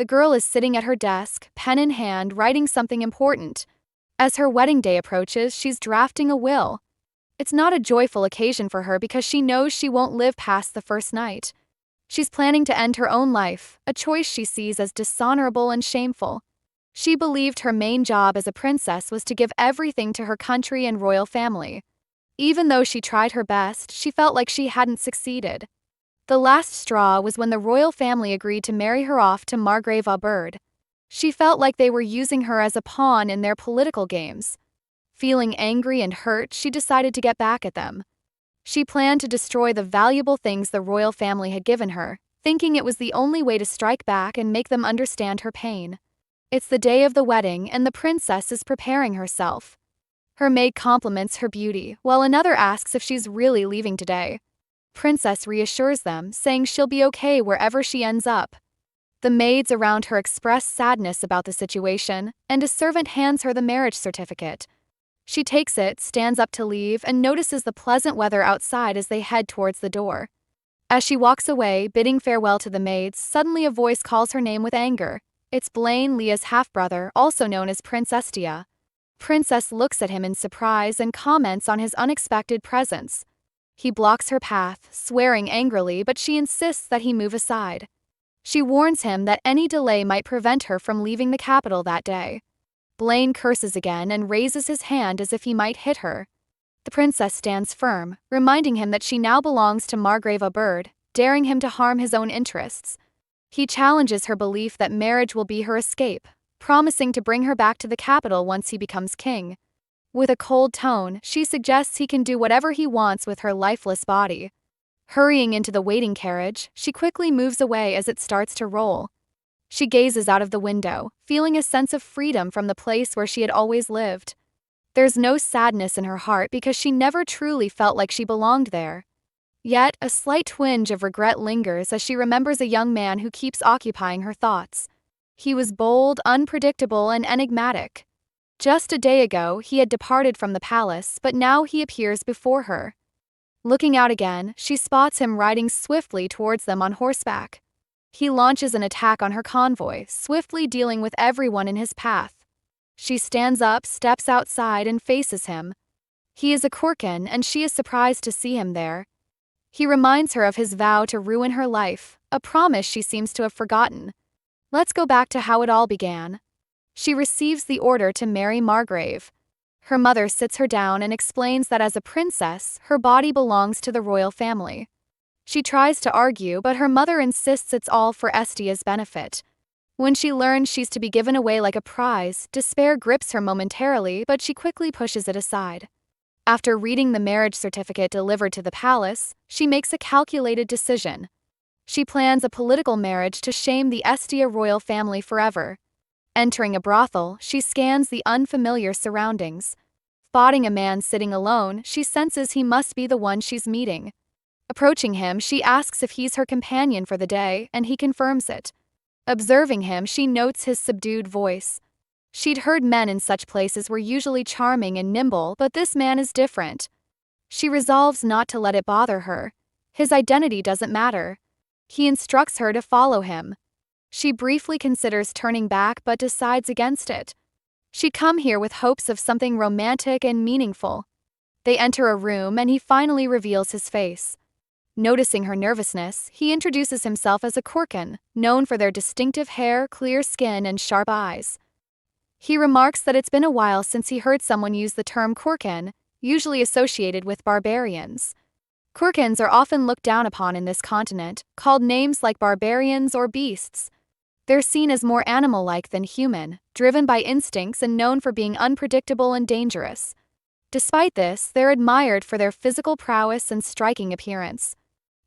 The girl is sitting at her desk, pen in hand, writing something important. As her wedding day approaches, she's drafting a will. It's not a joyful occasion for her because she knows she won't live past the first night. She's planning to end her own life, a choice she sees as dishonorable and shameful. She believed her main job as a princess was to give everything to her country and royal family. Even though she tried her best, she felt like she hadn't succeeded. The last straw was when the royal family agreed to marry her off to Margrave Oberde. She felt like they were using her as a pawn in their political games. Feeling angry and hurt, she decided to get back at them. She planned to destroy the valuable things the royal family had given her, thinking it was the only way to strike back and make them understand her pain. It's the day of the wedding, and the princess is preparing herself. Her maid compliments her beauty, while another asks if she's really leaving today. Princess reassures them, saying she'll be okay wherever she ends up. The maids around her express sadness about the situation, and a servant hands her the marriage certificate. She takes it, stands up to leave, and notices the pleasant weather outside as they head towards the door. As she walks away, bidding farewell to the maids, suddenly a voice calls her name with anger. It's Blaine, Leah's half-brother, also known as Prince Estia. Princess looks at him in surprise and comments on his unexpected presence. He blocks her path, swearing angrily, but she insists that he move aside. She warns him that any delay might prevent her from leaving the capital that day. Blaine curses again and raises his hand as if he might hit her. The princess stands firm, reminding him that she now belongs to Margrave Oberde, daring him to harm his own interests. He challenges her belief that marriage will be her escape, promising to bring her back to the capital once he becomes king. With a cold tone, she suggests he can do whatever he wants with her lifeless body. Hurrying into the waiting carriage, she quickly moves away as it starts to roll. She gazes out of the window, feeling a sense of freedom from the place where she had always lived. There's no sadness in her heart because she never truly felt like she belonged there. Yet, a slight twinge of regret lingers as she remembers a young man who keeps occupying her thoughts. He was bold, unpredictable, and enigmatic. Just a day ago, he had departed from the palace, but now he appears before her. Looking out again, she spots him riding swiftly towards them on horseback. He launches an attack on her convoy, swiftly dealing with everyone in his path. She stands up, steps outside, and faces him. He is a Kurkan, and she is surprised to see him there. He reminds her of his vow to ruin her life, a promise she seems to have forgotten. Let's go back to how it all began. She receives the order to marry Margrave. Her mother sits her down and explains that as a princess, her body belongs to the royal family. She tries to argue, but her mother insists it's all for Estia's benefit. When she learns she's to be given away like a prize, despair grips her momentarily, but she quickly pushes it aside. After reading the marriage certificate delivered to the palace, she makes a calculated decision. She plans a political marriage to shame the Estia royal family forever. Entering a brothel, she scans the unfamiliar surroundings. Spotting a man sitting alone, she senses he must be the one she's meeting. Approaching him, she asks if he's her companion for the day, and he confirms it. Observing him, she notes his subdued voice. She'd heard men in such places were usually charming and nimble, but this man is different. She resolves not to let it bother her. His identity doesn't matter. He instructs her to follow him. She briefly considers turning back but decides against it. She'd come here with hopes of something romantic and meaningful. They enter a room and he finally reveals his face. Noticing her nervousness, he introduces himself as a Kurkan, known for their distinctive hair, clear skin, and sharp eyes. He remarks that it's been a while since he heard someone use the term Kurkan, usually associated with barbarians. Kurkans are often looked down upon in this continent, called names like barbarians or beasts. They're seen as more animal-like than human, driven by instincts and known for being unpredictable and dangerous. Despite this, they're admired for their physical prowess and striking appearance.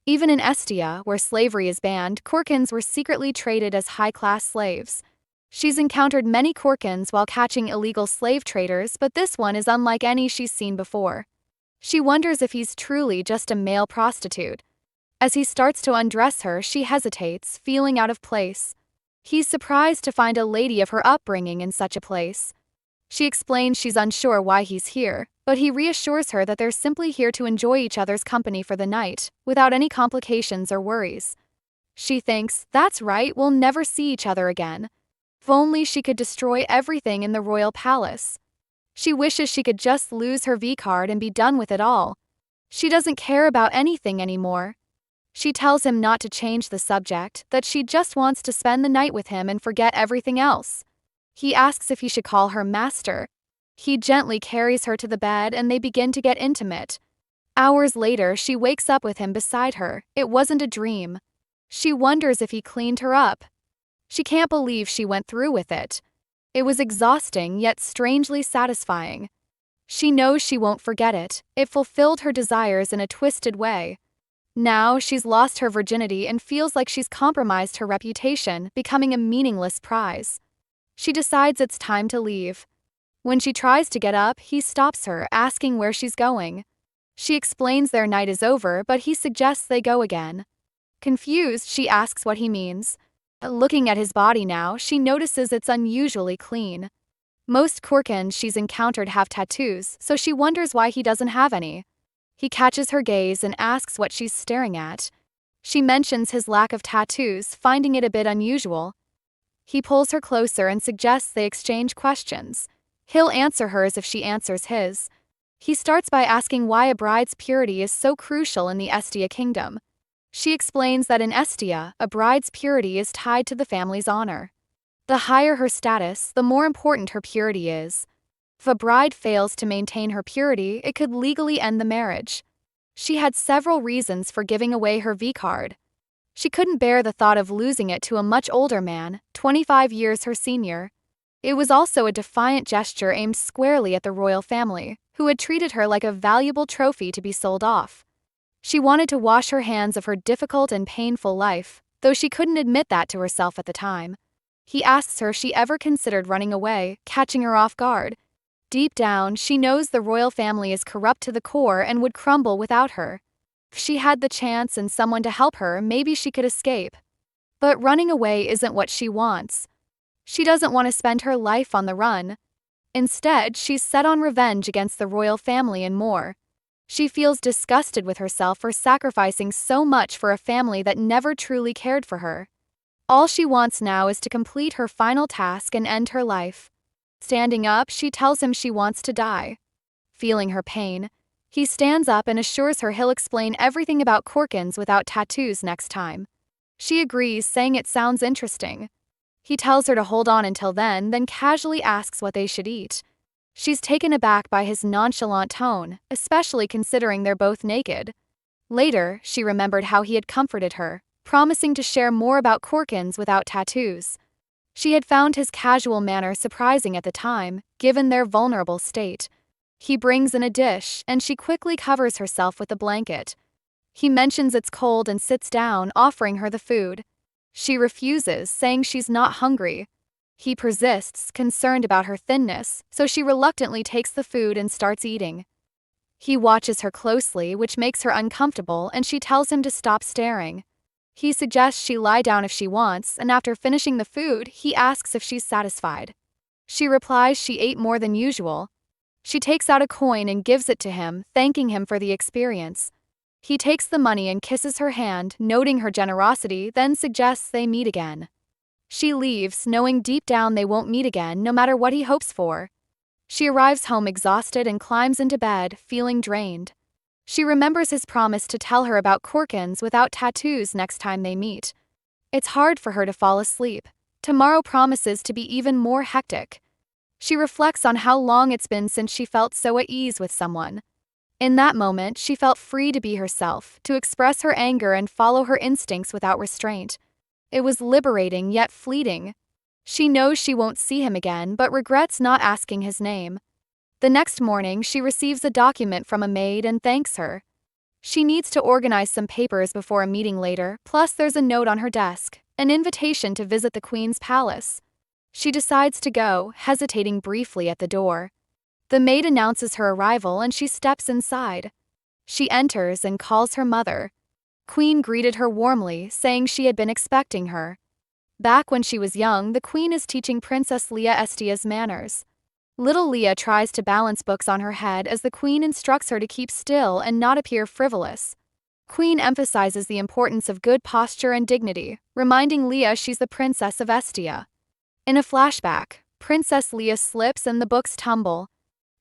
Even in Estia, where slavery is banned, Kurkans were secretly traded as high-class slaves. She's encountered many Kurkans while catching illegal slave traders, but this one is unlike any she's seen before. She wonders if he's truly just a male prostitute. As he starts to undress her, she hesitates, feeling out of place. He's surprised to find a lady of her upbringing in such a place. She explains she's unsure why he's here, but he reassures her that they're simply here to enjoy each other's company for the night, without any complications or worries. She thinks, that's right, we'll never see each other again. If only she could destroy everything in the royal palace. She wishes she could just lose her V-card and be done with it all. She doesn't care about anything anymore. She tells him not to change the subject, that she just wants to spend the night with him and forget everything else. He asks if he should call her master. He gently carries her to the bed and they begin to get intimate. Hours later, she wakes up with him beside her. It wasn't a dream. She wonders if he cleaned her up. She can't believe she went through with it. It was exhausting yet strangely satisfying. She knows she won't forget it. It fulfilled her desires in a twisted way. Now she's lost her virginity and feels like she's compromised her reputation, becoming a meaningless prize. She decides it's time to leave. When she tries to get up, he stops her, asking where she's going. She explains their night is over, but he suggests they go again. Confused, she asks what he means. Looking at his body now, she notices it's unusually clean. Most Kurkans she's encountered have tattoos, so she wonders why he doesn't have any. He catches her gaze and asks what she's staring at. She mentions his lack of tattoos, finding it a bit unusual. He pulls her closer and suggests they exchange questions. He'll answer hers if she answers his. He starts by asking why a bride's purity is so crucial in the Estia kingdom. She explains that in Estia, a bride's purity is tied to the family's honor. The higher her status, the more important her purity is. If a bride fails to maintain her purity, it could legally end the marriage. She had several reasons for giving away her V-card. She couldn't bear the thought of losing it to a much older man, 25 years her senior. It was also a defiant gesture aimed squarely at the royal family, who had treated her like a valuable trophy to be sold off. She wanted to wash her hands of her difficult and painful life, though she couldn't admit that to herself at the time. He asks her if she ever considered running away, catching her off guard. Deep down, she knows the royal family is corrupt to the core and would crumble without her. If she had the chance and someone to help her, maybe she could escape. But running away isn't what she wants. She doesn't want to spend her life on the run. Instead, she's set on revenge against the royal family and more. She feels disgusted with herself for sacrificing so much for a family that never truly cared for her. All she wants now is to complete her final task and end her life. Standing up, she tells him she wants to die. Feeling her pain, he stands up and assures her he'll explain everything about Kurkans without tattoos next time. She agrees, saying it sounds interesting. He tells her to hold on until then casually asks what they should eat. She's taken aback by his nonchalant tone, especially considering they're both naked. Later, she remembered how he had comforted her, promising to share more about Kurkans without tattoos. She had found his casual manner surprising at the time, given their vulnerable state. He brings in a dish, and she quickly covers herself with a blanket. He mentions it's cold and sits down, offering her the food. She refuses, saying she's not hungry. He persists, concerned about her thinness, so she reluctantly takes the food and starts eating. He watches her closely, which makes her uncomfortable, and she tells him to stop staring. He suggests she lie down if she wants, and after finishing the food, he asks if she's satisfied. She replies she ate more than usual. She takes out a coin and gives it to him, thanking him for the experience. He takes the money and kisses her hand, noting her generosity, then suggests they meet again. She leaves, knowing deep down they won't meet again, no matter what he hopes for. She arrives home exhausted and climbs into bed, feeling drained. She remembers his promise to tell her about Kurkans without tattoos next time they meet. It's hard for her to fall asleep. Tomorrow promises to be even more hectic. She reflects on how long it's been since she felt so at ease with someone. In that moment, she felt free to be herself, to express her anger and follow her instincts without restraint. It was liberating yet fleeting. She knows she won't see him again, but regrets not asking his name. The next morning, she receives a document from a maid and thanks her. She needs to organize some papers before a meeting later, plus there's a note on her desk, an invitation to visit the Queen's palace. She decides to go, hesitating briefly at the door. The maid announces her arrival and she steps inside. She enters and calls her mother. Queen greeted her warmly, saying she had been expecting her. Back when she was young, the Queen is teaching Princess Leah Estia's manners. Little Leah tries to balance books on her head as the Queen instructs her to keep still and not appear frivolous. Queen emphasizes the importance of good posture and dignity, reminding Leah she's the princess of Estia. In a flashback, Princess Leah slips and the books tumble.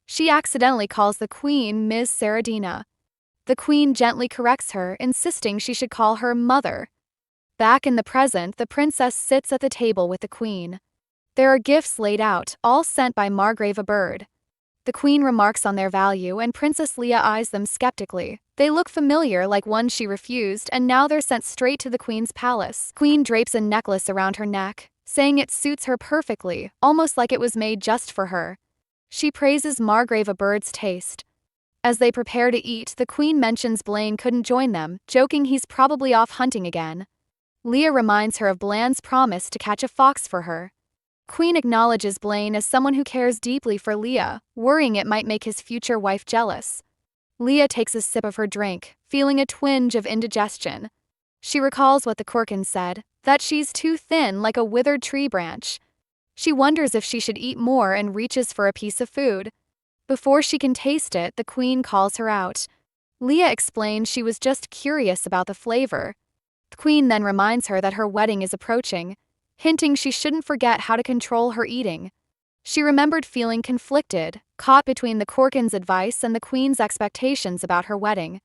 She accidentally calls the queen Ms. Saradina. The queen gently corrects her, insisting she should call her mother. Back in the present, the princess sits at the table with the queen. There are gifts laid out, all sent by Margrave Oberde. The queen remarks on their value and Princess Leah eyes them skeptically. They look familiar, like ones she refused, and now they're sent straight to the queen's palace. Queen drapes a necklace around her neck, saying it suits her perfectly, almost like it was made just for her. She praises Margrave Oberde's taste. As they prepare to eat, the queen mentions Blaine couldn't join them, joking he's probably off hunting again. Leah reminds her of Blaine's promise to catch a fox for her. Queen acknowledges Blaine as someone who cares deeply for Leah, worrying it might make his future wife jealous. Leah takes a sip of her drink, feeling a twinge of indigestion. She recalls what the Kurkan said, that she's too thin like a withered tree branch. She wonders if she should eat more and reaches for a piece of food. Before she can taste it, the queen calls her out. Leah explains she was just curious about the flavor. The queen then reminds her that her wedding is approaching, hinting she shouldn't forget how to control her eating. She remembered feeling conflicted, caught between the Kurkan's advice and the queen's expectations about her wedding.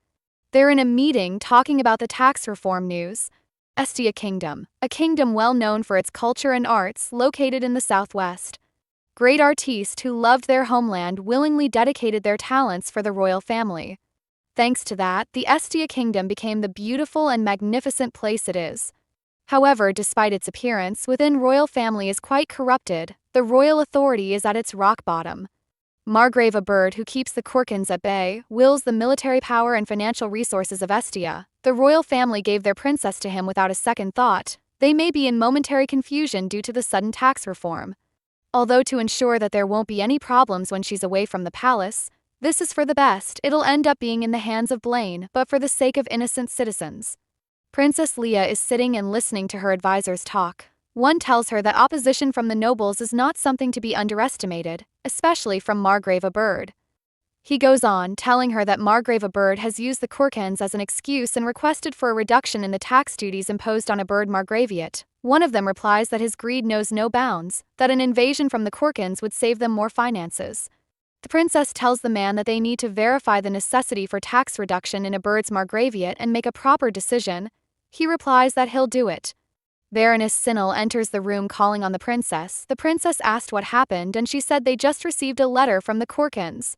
They're in a meeting talking about the tax reform news. Estia Kingdom, a kingdom well known for its culture and arts, located in the southwest. Great artistes who loved their homeland willingly dedicated their talents for the royal family. Thanks to that, the Estia Kingdom became the beautiful and magnificent place it is. However, despite its appearance, within royal family is quite corrupted. The royal authority is at its rock bottom. Margrave Oberde, who keeps the Kurkans at bay, wills the military power and financial resources of Estia. The royal family gave their princess to him without a second thought. They may be in momentary confusion due to the sudden tax reform. Although to ensure that there won't be any problems when she's away from the palace, this is for the best. It'll end up being in the hands of Blaine, but for the sake of innocent citizens. Princess Leah is sitting and listening to her advisors talk. One tells her that opposition from the nobles is not something to be underestimated, especially from Margrave Oberde. He goes on, telling her that Margrave Oberde has used the Kurkans as an excuse and requested for a reduction in the tax duties imposed on Oberde Margraviate. One of them replies that his greed knows no bounds, that an invasion from the Kurkans would save them more finances. The princess tells the man that they need to verify the necessity for tax reduction in Oberde's Margraviate and make a proper decision. He replies that he'll do it. Baroness Sinnel enters the room calling on the princess. The princess asked what happened and she said they just received a letter from the Kurkans.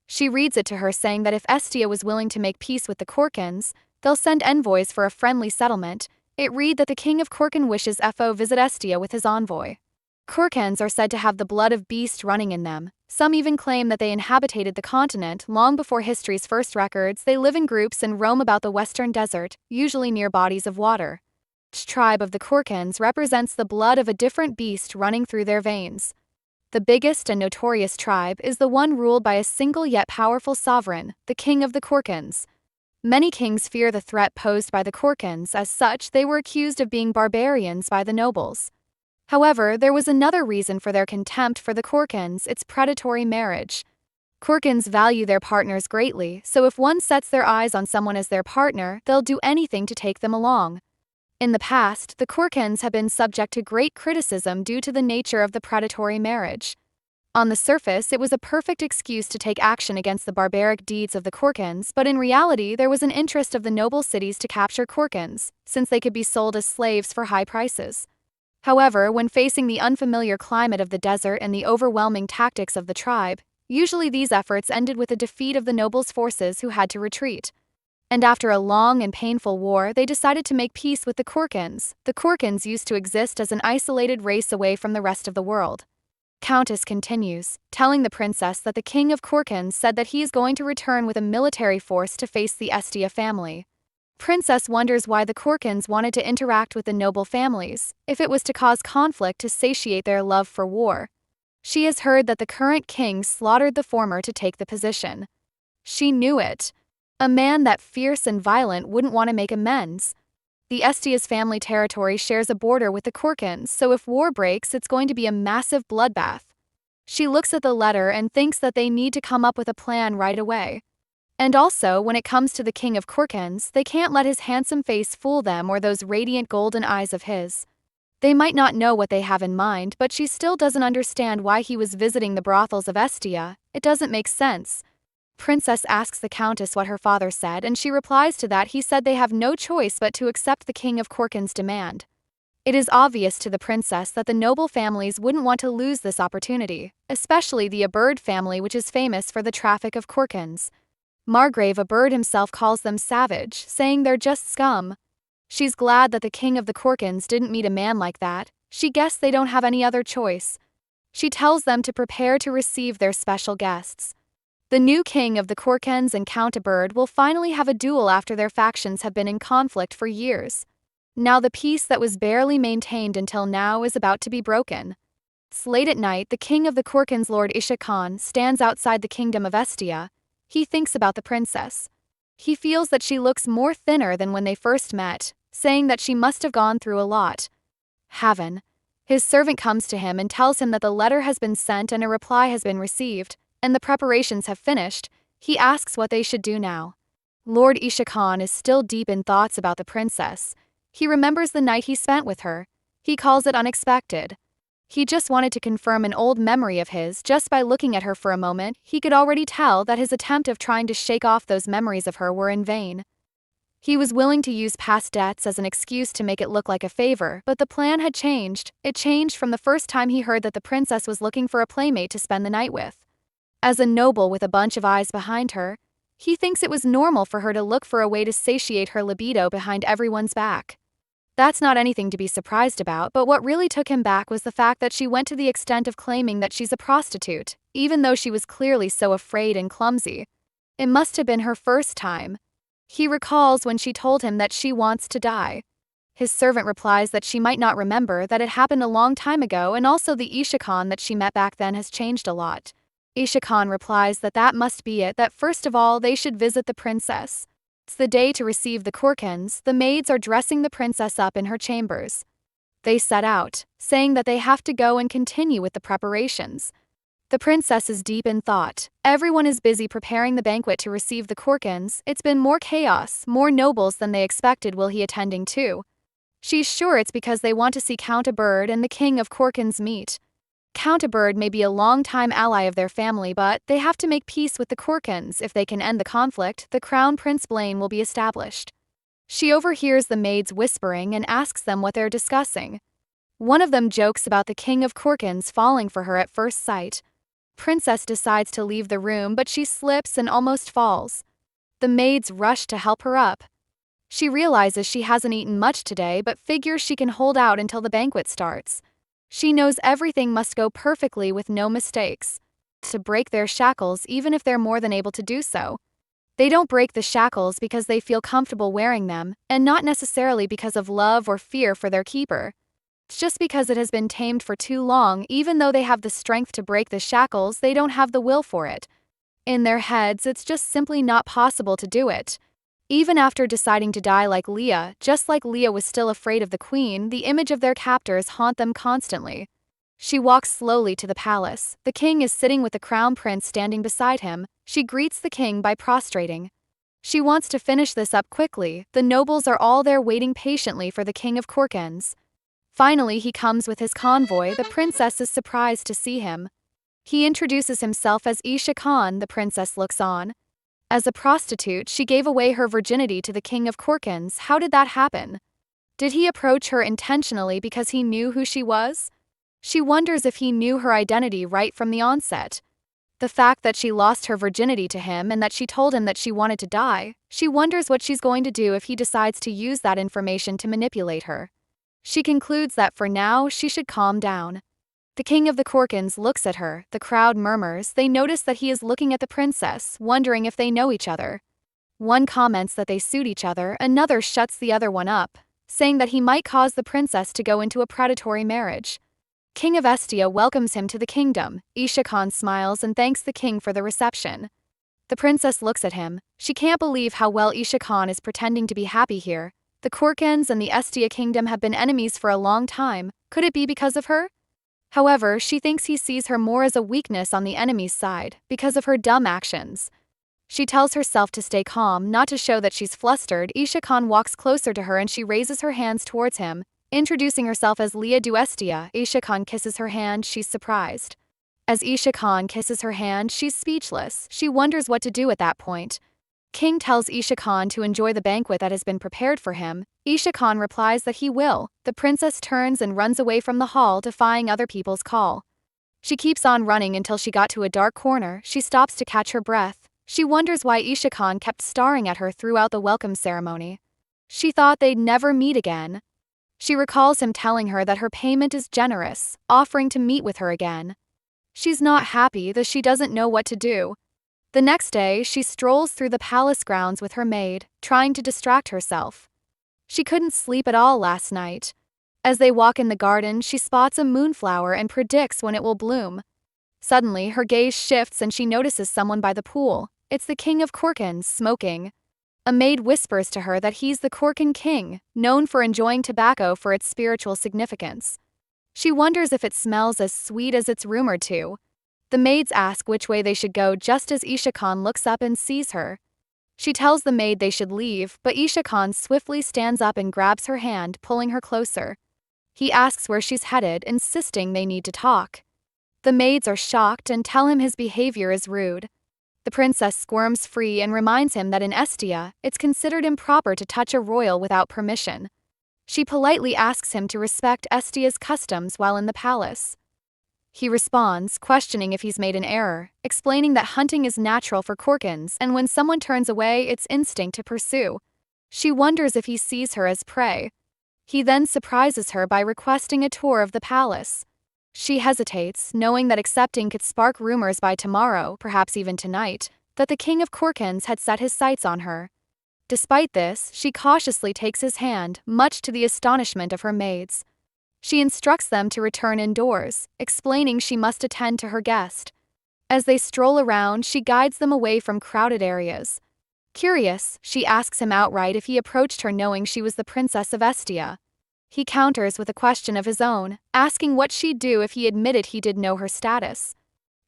She reads it to her, saying that if Estia was willing to make peace with the Kurkans, they'll send envoys for a friendly settlement. It read that the king of Kurkan wishes FO visit Estia with his envoy. Kurkans are said to have the blood of beast running in them. Some even claim that they inhabited the continent long before history's first records. They live in groups and roam about the western desert, usually near bodies of water. Each tribe of the Kurkans represents the blood of a different beast running through their veins. The biggest and notorious tribe is the one ruled by a single yet powerful sovereign, the king of the Kurkans. Many kings fear the threat posed by the Kurkans. As such, they were accused of being barbarians by the nobles. However, there was another reason for their contempt for the Kurkans: its predatory marriage. Kurkans value their partners greatly, so if one sets their eyes on someone as their partner, they'll do anything to take them along. In the past, the Kurkans have been subject to great criticism due to the nature of the predatory marriage. On the surface, it was a perfect excuse to take action against the barbaric deeds of the Kurkans, but in reality there was an interest of the noble cities to capture Kurkans, since they could be sold as slaves for high prices. However, when facing the unfamiliar climate of the desert and the overwhelming tactics of the tribe, usually these efforts ended with a defeat of the nobles' forces who had to retreat. And after a long and painful war, they decided to make peace with the Kurkans. The Kurkans used to exist as an isolated race away from the rest of the world. Countess continues, telling the princess that the king of Kurkan said that he is going to return with a military force to face the Estia family. Princess wonders why the Kurkans wanted to interact with the noble families, if it was to cause conflict to satiate their love for war. She has heard that the current king slaughtered the former to take the position. She knew it. A man that fierce and violent wouldn't want to make amends. The Estia's family territory shares a border with the Kurkans, so if war breaks, it's going to be a massive bloodbath. She looks at the letter and thinks that they need to come up with a plan right away. And also, when it comes to the king of Kurkans, they can't let his handsome face fool them or those radiant golden eyes of his. They might not know what they have in mind, but she still doesn't understand why he was visiting the brothels of Estia. It doesn't make sense. Princess asks the countess what her father said, and she replies to that he said they have no choice but to accept the king of Kurkan's demand. It is obvious to the princess that the noble families wouldn't want to lose this opportunity, especially the Oberde family, which is famous for the traffic of Kurkans. Margrave Oberde himself calls them savage, saying they're just scum. She's glad that the king of the Kurkans didn't meet a man like that. She guessed they don't have any other choice. She tells them to prepare to receive their special guests. The new king of the Kurkans and Count Oberde will finally have a duel after their factions have been in conflict for years. Now the peace that was barely maintained until now is about to be broken. Late at night, the king of the Kurkans, Lord Isha Khan, stands outside the kingdom of Estia. He thinks about the princess. He feels that she looks more thinner than when they first met, saying that she must have gone through a lot. Haven. His servant comes to him and tells him that the letter has been sent and a reply has been received, and the preparations have finished. He asks what they should do now. Lord Isha Khan is still deep in thoughts about the princess. He remembers the night he spent with her. He calls it unexpected. He just wanted to confirm an old memory of his. Just by looking at her for a moment, he could already tell that his attempt of trying to shake off those memories of her were in vain. He was willing to use past debts as an excuse to make it look like a favor, but the plan had changed. It changed from the first time he heard that the princess was looking for a playmate to spend the night with. As a noble with a bunch of eyes behind her, he thinks it was normal for her to look for a way to satiate her libido behind everyone's back. That's not anything to be surprised about, but what really took him back was the fact that she went to the extent of claiming that she's a prostitute, even though she was clearly so afraid and clumsy. It must have been her first time. He recalls when she told him that she wants to die. His servant replies that she might not remember, that it happened a long time ago, and also the Isha Khan that she met back then has changed a lot. Isha Khan replies that that must be it, that first of all they should visit the princess. It's the day to receive the Kurkans. The maids are dressing the princess up in her chambers. They set out, saying that they have to go and continue with the preparations. The princess is deep in thought. Everyone is busy preparing the banquet to receive the Kurkans. It's been more chaos, more nobles than they expected will he attending too. She's sure it's because they want to see Count Oberde and the king of Kurkans meet. Count Oberde may be a long-time ally of their family, but they have to make peace with the Kurkans. If they can end the conflict, the crown Prince Blaine will be established. She overhears the maids whispering and asks them what they're discussing. One of them jokes about the king of Kurkans falling for her at first sight. Princess decides to leave the room, but she slips and almost falls. The maids rush to help her up. She realizes she hasn't eaten much today, but figures she can hold out until the banquet starts. She knows everything must go perfectly with no mistakes. To break their shackles, even if they're more than able to do so. They don't break the shackles because they feel comfortable wearing them, and not necessarily because of love or fear for their keeper. It's just because it has been tamed for too long. Even though they have the strength to break the shackles, they don't have the will for it. In their heads, it's just simply not possible to do it. Even after deciding to die like Leah, just like Leah was still afraid of the queen, the image of their captors haunt them constantly. She walks slowly to the palace. The king is sitting with the crown prince standing beside him. She greets the king by prostrating. She wants to finish this up quickly. The nobles are all there waiting patiently for the king of Kurkans. Finally, he comes with his convoy. The princess is surprised to see him. He introduces himself as Isha Khan. The princess looks on. As a prostitute, she gave away her virginity to the king of Kurkans. How did that happen? Did he approach her intentionally because he knew who she was? She wonders if he knew her identity right from the onset. The fact that she lost her virginity to him and that she told him that she wanted to die, she wonders what she's going to do if he decides to use that information to manipulate her. She concludes that for now, she should calm down. The king of the Kurkans looks at her. The crowd murmurs. They notice that he is looking at the princess, wondering if they know each other. One comments that they suit each other, another shuts the other one up, saying that he might cause the princess to go into a predatory marriage. King of Estia welcomes him to the kingdom. Isha Khan smiles and thanks the king for the reception. The princess looks at him. She can't believe how well Isha Khan is pretending to be happy here. The Kurkans and the Estia kingdom have been enemies for a long time. Could it be because of her? However, she thinks he sees her more as a weakness on the enemy's side, because of her dumb actions. She tells herself to stay calm, not to show that she's flustered. Isha Khan walks closer to her and she raises her hands towards him, introducing herself as Leah Duestia. Isha Khan kisses her hand, she's surprised. As Isha Khan kisses her hand, she's speechless. She wonders what to do at that point. King tells Isha Khan to enjoy the banquet that has been prepared for him. Isha Khan replies that he will. The princess turns and runs away from the hall, defying other people's call. She keeps on running until she got to a dark corner. She stops to catch her breath. She wonders why Isha Khan kept staring at her throughout the welcome ceremony. She thought they'd never meet again. She recalls him telling her that her payment is generous, offering to meet with her again. She's not happy, though she doesn't know what to do. The next day, she strolls through the palace grounds with her maid, trying to distract herself. She couldn't sleep at all last night. As they walk in the garden, she spots a moonflower and predicts when it will bloom. Suddenly, her gaze shifts and she notices someone by the pool. It's the king of Kurkan, smoking. A maid whispers to her that he's the Kurkan king, known for enjoying tobacco for its spiritual significance. She wonders if it smells as sweet as it's rumored to. The maids ask which way they should go just as Isha Khan looks up and sees her. She tells the maid they should leave, but Isha Khan swiftly stands up and grabs her hand, pulling her closer. He asks where she's headed, insisting they need to talk. The maids are shocked and tell him his behavior is rude. The princess squirms free and reminds him that in Estia, it's considered improper to touch a royal without permission. She politely asks him to respect Estia's customs while in the palace. He responds, questioning if he's made an error, explaining that hunting is natural for Kurkans and when someone turns away, it's instinct to pursue. She wonders if he sees her as prey. He then surprises her by requesting a tour of the palace. She hesitates, knowing that accepting could spark rumors by tomorrow, perhaps even tonight, that the king of Kurkans had set his sights on her. Despite this, she cautiously takes his hand, much to the astonishment of her maids. She instructs them to return indoors, explaining she must attend to her guest. As they stroll around, she guides them away from crowded areas. Curious, she asks him outright if he approached her knowing she was the princess of Estia. He counters with a question of his own, asking what she'd do if he admitted he did know her status.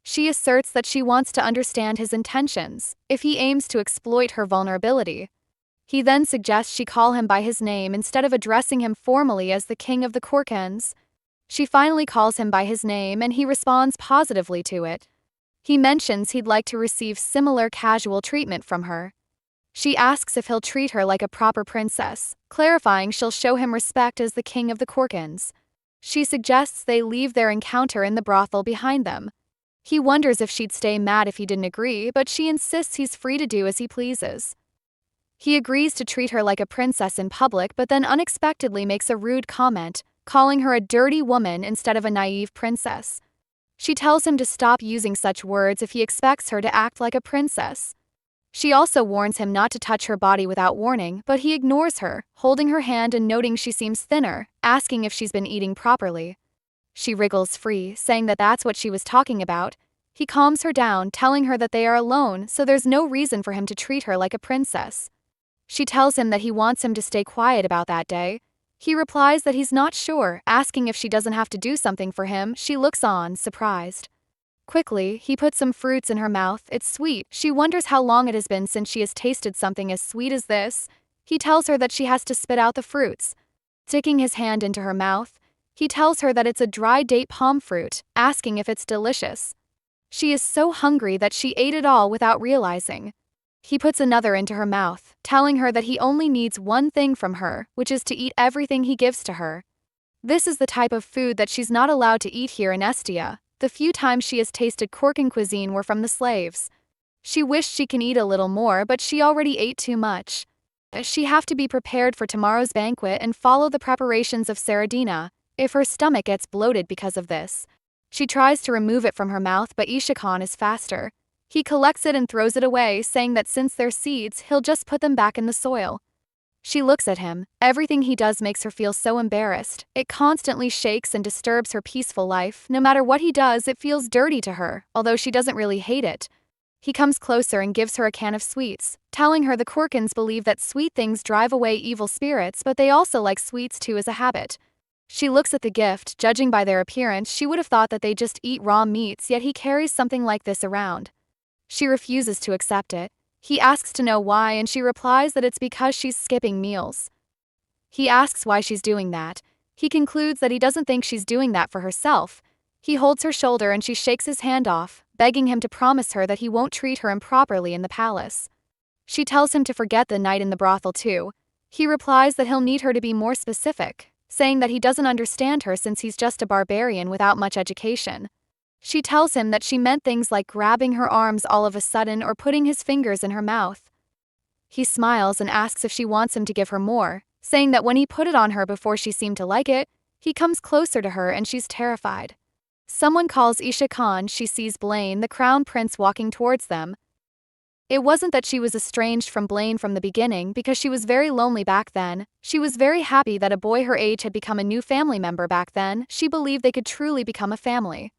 She asserts that she wants to understand his intentions, if he aims to exploit her vulnerability. He then suggests she call him by his name instead of addressing him formally as the king of the Kurkans. She finally calls him by his name and he responds positively to it. He mentions he'd like to receive similar casual treatment from her. She asks if he'll treat her like a proper princess, clarifying she'll show him respect as the king of the Kurkans. She suggests they leave their encounter in the brothel behind them. He wonders if she'd stay mad if he didn't agree, but she insists he's free to do as he pleases. He agrees to treat her like a princess in public but then unexpectedly makes a rude comment, calling her a dirty woman instead of a naive princess. She tells him to stop using such words if he expects her to act like a princess. She also warns him not to touch her body without warning, but he ignores her, holding her hand and noting she seems thinner, asking if she's been eating properly. She wriggles free, saying that that's what she was talking about. He calms her down, telling her that they are alone, so there's no reason for him to treat her like a princess. She tells him that he wants him to stay quiet about that day. He replies that he's not sure, asking if she doesn't have to do something for him. She looks on, surprised. Quickly, he puts some fruits in her mouth. It's sweet. She wonders how long it has been since she has tasted something as sweet as this. He tells her that she has to spit out the fruits. Sticking his hand into her mouth, he tells her that it's a dry date palm fruit, asking if it's delicious. She is so hungry that she ate it all without realizing. He puts another into her mouth, telling her that he only needs one thing from her, which is to eat everything he gives to her. This is the type of food that she's not allowed to eat here in Estia. The few times she has tasted Kurkan cuisine were from the slaves. She wished she can eat a little more, but she already ate too much. She have to be prepared for tomorrow's banquet and follow the preparations of Saradina, if her stomach gets bloated because of this. She tries to remove it from her mouth, but Isha Khan is faster. He collects it and throws it away, saying that since they're seeds, he'll just put them back in the soil. She looks at him. Everything he does makes her feel so embarrassed. It constantly shakes and disturbs her peaceful life. No matter what he does, it feels dirty to her, although she doesn't really hate it. He comes closer and gives her a can of sweets, telling her the Kurkans believe that sweet things drive away evil spirits, but they also like sweets too as a habit. She looks at the gift. Judging by their appearance, she would have thought that they just eat raw meats, yet he carries something like this around. She refuses to accept it. He asks to know why and she replies that it's because she's skipping meals. He asks why she's doing that. He concludes that he doesn't think she's doing that for herself. He holds her shoulder and she shakes his hand off, begging him to promise her that he won't treat her improperly in the palace. She tells him to forget the night in the brothel too. He replies that he'll need her to be more specific, saying that he doesn't understand her since he's just a barbarian without much education. She tells him that she meant things like grabbing her arms all of a sudden or putting his fingers in her mouth. He smiles and asks if she wants him to give her more, saying that when he put it on her before she seemed to like it, he comes closer to her and she's terrified. Someone calls Isha Khan. She sees Blaine, the crown prince, walking towards them. It wasn't that she was estranged from Blaine from the beginning because she was very lonely back then. She was very happy that a boy her age had become a new family member back then. She believed they could truly become a family.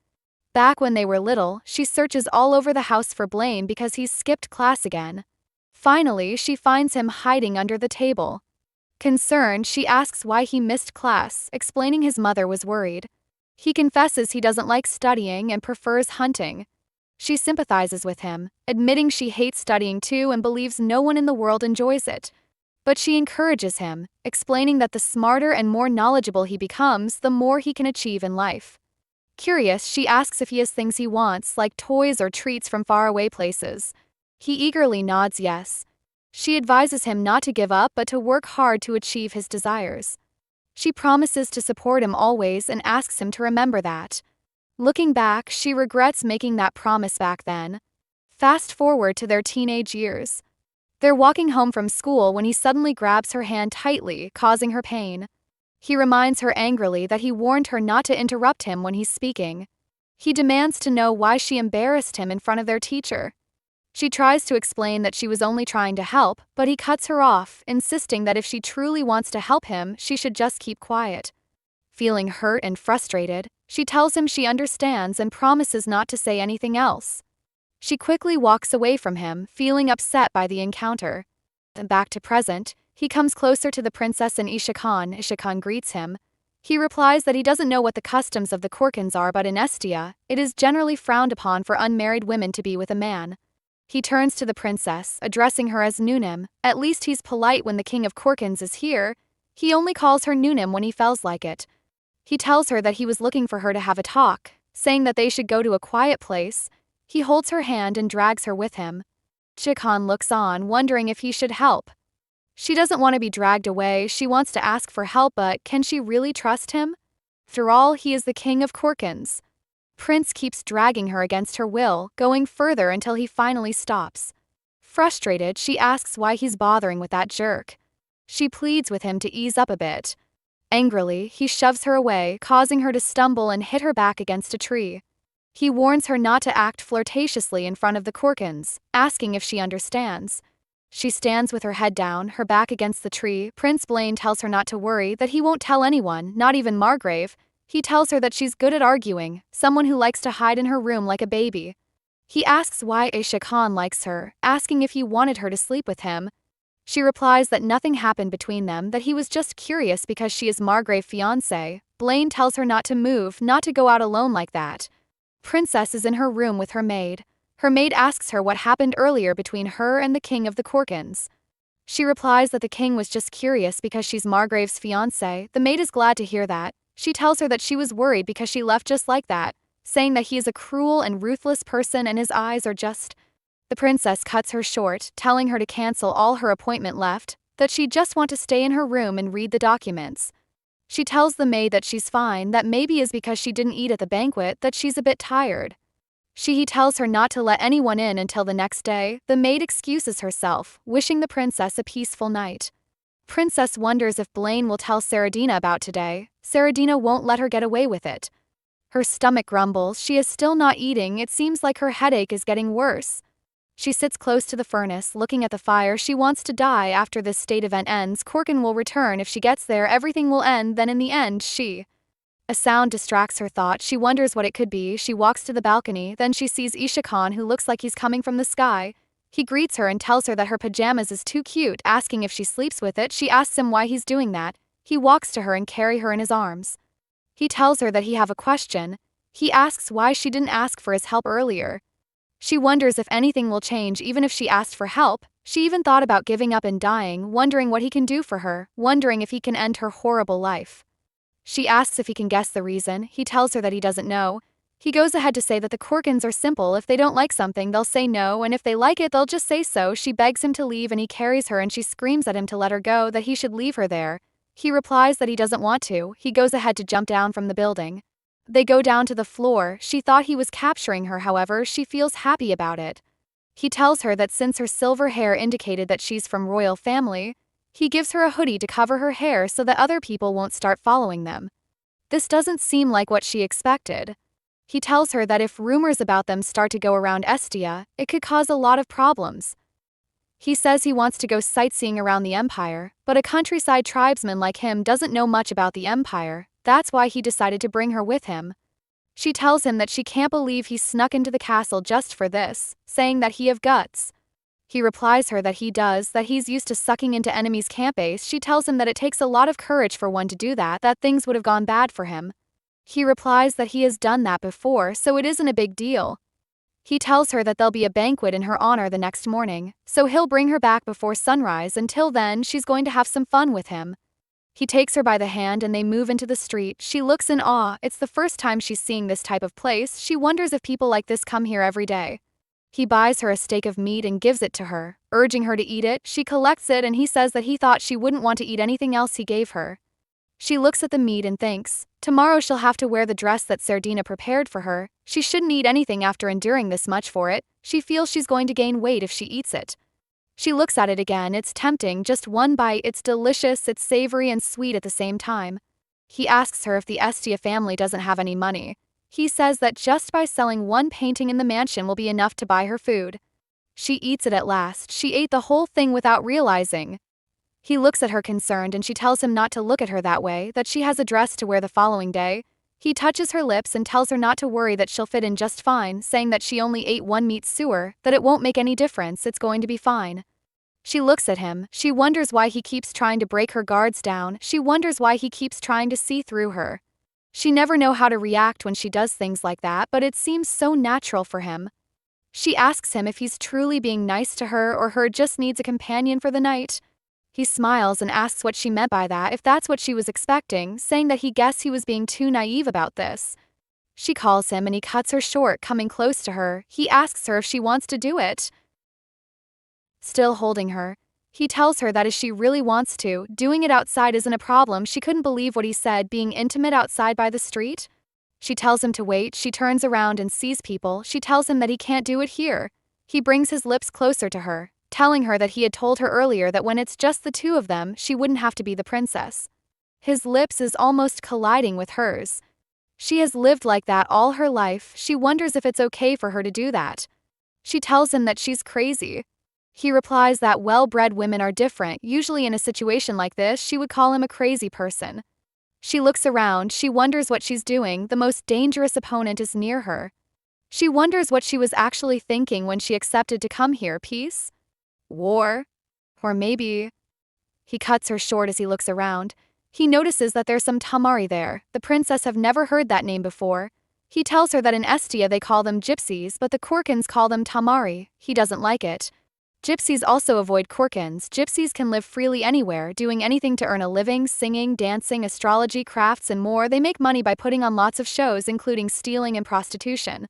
Back when they were little, she searches all over the house for Blaine because he's skipped class again. Finally, she finds him hiding under the table. Concerned, she asks why he missed class, explaining his mother was worried. He confesses he doesn't like studying and prefers hunting. She sympathizes with him, admitting she hates studying too and believes no one in the world enjoys it. But she encourages him, explaining that the smarter and more knowledgeable he becomes, the more he can achieve in life. Curious, she asks if he has things he wants, like toys or treats from faraway places. He eagerly nods yes. She advises him not to give up but to work hard to achieve his desires. She promises to support him always and asks him to remember that. Looking back, she regrets making that promise back then. Fast forward to their teenage years. They're walking home from school when he suddenly grabs her hand tightly, causing her pain. He reminds her angrily that he warned her not to interrupt him when he's speaking. He demands to know why she embarrassed him in front of their teacher. She tries to explain that she was only trying to help, but he cuts her off, insisting that if she truly wants to help him, she should just keep quiet. Feeling hurt and frustrated, she tells him she understands and promises not to say anything else. She quickly walks away from him, feeling upset by the encounter. Back to present, he comes closer to the princess and Isha Khan. Isha Khan greets him. He replies that he doesn't know what the customs of the Kurkans are, but in Estia, it is generally frowned upon for unmarried women to be with a man. He turns to the princess, addressing her as Nunim. At least he's polite when the king of Kurkans is here. He only calls her Nunim when he feels like it. He tells her that he was looking for her to have a talk, saying that they should go to a quiet place. He holds her hand and drags her with him. Chikhan looks on, wondering if he should help. She doesn't want to be dragged away. She wants to ask for help, but can she really trust him? After all, he is the king of Kurkans. Prince keeps dragging her against her will, going further until he finally stops. Frustrated, she asks why he's bothering with that jerk. She pleads with him to ease up a bit. Angrily, he shoves her away, causing her to stumble and hit her back against a tree. He warns her not to act flirtatiously in front of the Kurkans, asking if she understands. She stands with her head down, her back against the tree. Prince Blaine tells her not to worry, that he won't tell anyone, not even Margrave. He tells her that she's good at arguing, someone who likes to hide in her room like a baby. He asks why Aisha Khan likes her, asking if he wanted her to sleep with him. She replies that nothing happened between them, that he was just curious because she is Margrave's fiancé. Blaine tells her not to move, not to go out alone like that. Princess is in her room with her maid. Her maid asks her what happened earlier between her and the king of the Kurkans. She replies that the king was just curious because she's Margrave's fiancé. The maid is glad to hear that. She tells her that she was worried because she left just like that, saying that he is a cruel and ruthless person and his eyes are just... The princess cuts her short, telling her to cancel all her appointment left, that she just want to stay in her room and read the documents. She tells the maid that she's fine, that maybe is because she didn't eat at the banquet, that she's a bit tired. He tells her not to let anyone in until the next day. The maid excuses herself, wishing the princess a peaceful night. Princess wonders if Blaine will tell Saradina about today. Saradina won't let her get away with it. Her stomach grumbles, she is still not eating, it seems like her headache is getting worse. She sits close to the furnace, looking at the fire. She wants to die after this state event ends. Kurkan will return. If she gets there, everything will end, then in the end, she... A sound distracts her thought. She wonders what it could be. She walks to the balcony, then she sees Isha Khan, who looks like he's coming from the sky. He greets her and tells her that her pajamas is too cute, asking if she sleeps with it. She asks him why he's doing that. He walks to her and carry her in his arms. He tells her that he have a question. He asks why she didn't ask for his help earlier. She wonders if anything will change even if she asked for help. She even thought about giving up and dying, wondering what he can do for her, wondering if he can end her horrible life. She asks if he can guess the reason. He tells her that he doesn't know. He goes ahead to say that the Kurkans are simple. If they don't like something, they'll say no, and if they like it, they'll just say so. She begs him to leave and he carries her and she screams at him to let her go, that he should leave her there. He replies that he doesn't want to. He goes ahead to jump down from the building. They go down to the floor. She thought he was capturing her, however, she feels happy about it. He tells her that since her silver hair indicated that she's from royal family, he gives her a hoodie to cover her hair so that other people won't start following them. This doesn't seem like what she expected. He tells her that if rumors about them start to go around Estia, it could cause a lot of problems. He says he wants to go sightseeing around the empire, but a countryside tribesman like him doesn't know much about the empire. That's why he decided to bring her with him. She tells him that she can't believe he snuck into the castle just for this, saying that he have guts. He replies her that he does, that he's used to sucking into enemies' camp base. She tells him that it takes a lot of courage for one to do that things would have gone bad for him. He replies that he has done that before, so it isn't a big deal. He tells her that there'll be a banquet in her honor the next morning, so he'll bring her back before sunrise. Until then, she's going to have some fun with him. He takes her by the hand and they move into the street. She looks in awe. It's the first time she's seeing this type of place. She wonders if people like this come here every day. He buys her a steak of meat and gives it to her, urging her to eat it. She collects it and he says that he thought she wouldn't want to eat anything else he gave her. She looks at the meat and thinks, tomorrow she'll have to wear the dress that Sardina prepared for her. She shouldn't eat anything after enduring this much for it. She feels she's going to gain weight if she eats it. She looks at it again. It's tempting, just one bite. It's delicious, it's savory and sweet at the same time. He asks her if the Estia family doesn't have any money. He says that just by selling one painting in the mansion will be enough to buy her food. She eats it at last. She ate the whole thing without realizing. He looks at her concerned and she tells him not to look at her that way, that she has a dress to wear the following day. He touches her lips and tells her not to worry, that she'll fit in just fine, saying that she only ate one meat sewer, that it won't make any difference, it's going to be fine. She looks at him. She wonders why he keeps trying to break her guards down. She wonders why he keeps trying to see through her. She never knows how to react when she does things like that, but it seems so natural for him. She asks him if he's truly being nice to her or her just needs a companion for the night. He smiles and asks what she meant by that, if that's what she was expecting, saying that he guessed he was being too naive about this. She calls him and he cuts her short, coming close to her. He asks her if she wants to do it. Still holding her, he tells her that if she really wants to, doing it outside isn't a problem. She couldn't believe what he said, being intimate outside by the street. She tells him to wait. She turns around and sees people. She tells him that he can't do it here. He brings his lips closer to her, telling her that he had told her earlier that when it's just the two of them, she wouldn't have to be the princess. His lips is almost colliding with hers. She has lived like that all her life. She wonders if it's okay for her to do that. She tells him that she's crazy. He replies that well-bred women are different. Usually in a situation like this, she would call him a crazy person. She looks around. She wonders what she's doing. The most dangerous opponent is near her. She wonders what she was actually thinking when she accepted to come here. Peace? War? Or maybe... He cuts her short as he looks around. He notices that there's some Tamari there. The princess have never heard that name before. He tells her that in Estia they call them gypsies, but the Kurkans call them Tamari. He doesn't like it. Gypsies also avoid Kurkans. Gypsies can live freely anywhere, doing anything to earn a living, singing, dancing, astrology, crafts, and more. They make money by putting on lots of shows, including stealing and prostitution.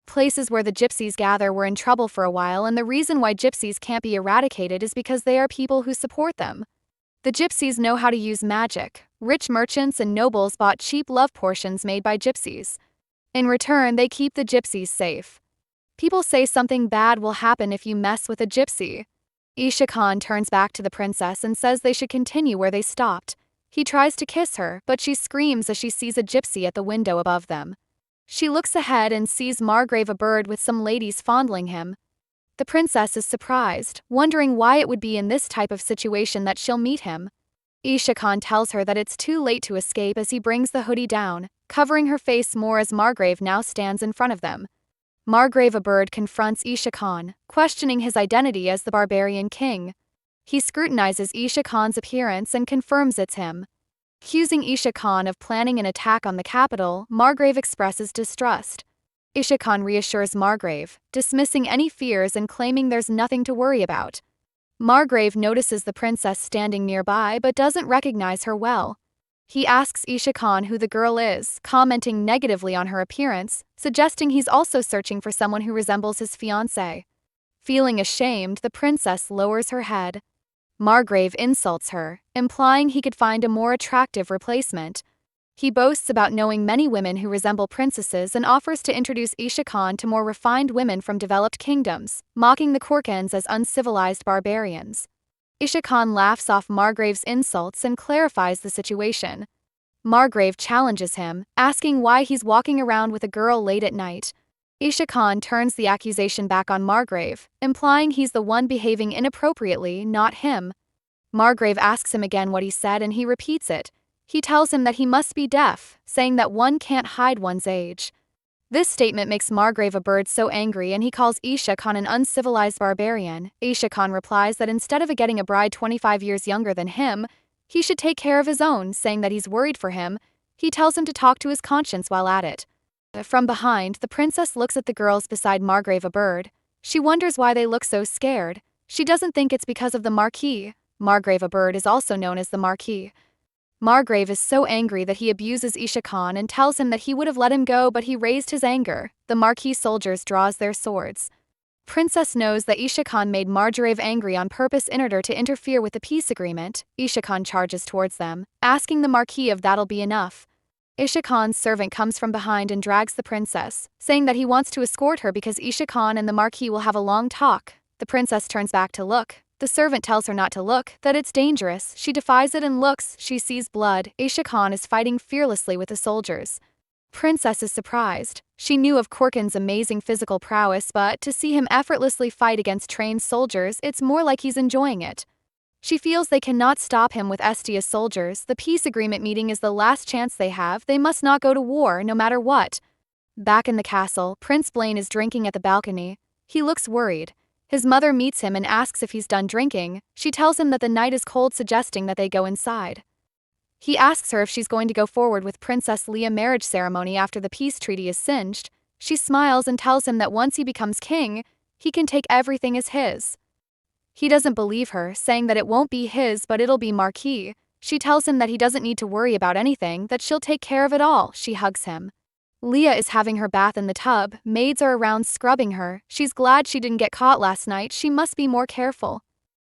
Places where the gypsies gather were in trouble for a while, and the reason why gypsies can't be eradicated is because they are people who support them. The gypsies know how to use magic. Rich merchants and nobles bought cheap love potions made by gypsies. In return, they keep the gypsies safe. People say something bad will happen if you mess with a gypsy. Isha Khan turns back to the princess and says they should continue where they stopped. He tries to kiss her, but she screams as she sees a gypsy at the window above them. She looks ahead and sees Margrave Oberde with some ladies fondling him. The princess is surprised, wondering why it would be in this type of situation that she'll meet him. Isha Khan tells her that it's too late to escape as he brings the hoodie down, covering her face more as Margrave now stands in front of them. Margrave Oberde confronts Isha Khan, questioning his identity as the barbarian king. He scrutinizes Isha Khan's appearance and confirms it's him. Accusing Isha Khan of planning an attack on the capital, Margrave expresses distrust. Isha reassures Margrave, dismissing any fears and claiming there's nothing to worry about. Margrave notices the princess standing nearby but doesn't recognize her well. He asks Isha who the girl is, commenting negatively on her appearance, suggesting he's also searching for someone who resembles his fiancée. Feeling ashamed, the princess lowers her head. Margrave insults her, implying he could find a more attractive replacement. He boasts about knowing many women who resemble princesses and offers to introduce Isha to more refined women from developed kingdoms, mocking the Kurkans as uncivilized barbarians. Isha laughs off Margrave's insults and clarifies the situation. Margrave challenges him, asking why he's walking around with a girl late at night. Isha turns the accusation back on Margrave, implying he's the one behaving inappropriately, not him. Margrave asks him again what he said and he repeats it. He tells him that he must be deaf, saying that one can't hide one's age. This statement makes Margrave Oberde so angry and he calls Isha an uncivilized barbarian. Isha replies that instead of getting a bride 25 years younger than him, he should take care of his own, saying that he's worried for him. He tells him to talk to his conscience while at it. From behind, the princess looks at the girls beside Margrave Oberde. She wonders why they look so scared. She doesn't think it's because of the Marquis. Margrave Oberde is also known as the Marquis. Margrave is so angry that he abuses Isha and tells him that he would have let him go, but he raised his anger. The Marquis soldiers draws their swords. Princess knows that Isha made Margrave angry on purpose in order to interfere with the peace agreement. Isha charges towards them, asking the Marquis if that'll be enough. Isha servant comes from behind and drags the princess, saying that he wants to escort her because Isha and the Marquis will have a long talk. The princess turns back to look. The servant tells her not to look, that it's dangerous. She defies it and looks. She sees blood. Isha is fighting fearlessly with the soldiers. Princess is surprised. She knew of Kurkan's amazing physical prowess, but to see him effortlessly fight against trained soldiers, it's more like he's enjoying it. She feels they cannot stop him with Estia's soldiers. The peace agreement meeting is the last chance they have. They must not go to war, no matter what. Back in the castle, Prince Blaine is drinking at the balcony. He looks worried. His mother meets him and asks if he's done drinking. She tells him that the night is cold, suggesting that they go inside. He asks her if she's going to go forward with Princess Leah marriage ceremony after the peace treaty is singed. She smiles and tells him that once he becomes king, he can take everything as his. He doesn't believe her, saying that it won't be his but it'll be Marquis. She tells him that he doesn't need to worry about anything, that she'll take care of it all. She hugs him. Leah is having her bath in the tub. Maids are around scrubbing her. She's glad she didn't get caught last night. She must be more careful.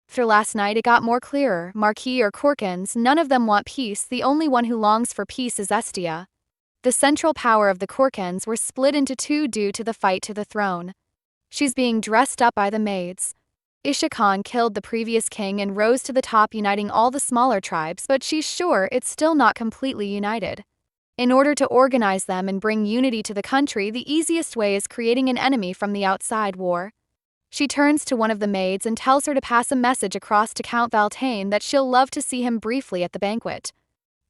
After last night it got more clearer. Marquis or Kurkans, none of them want peace. The only one who longs for peace is Estia. The central power of the Kurkans were split into two due to the fight to the throne. She's being dressed up by the maids. Isha killed the previous king and rose to the top, uniting all the smaller tribes, but she's sure it's still not completely united. In order to organize them and bring unity to the country, the easiest way is creating an enemy from the outside war. She turns to one of the maids and tells her to pass a message across to Count Valtaine that she'll love to see him briefly at the banquet.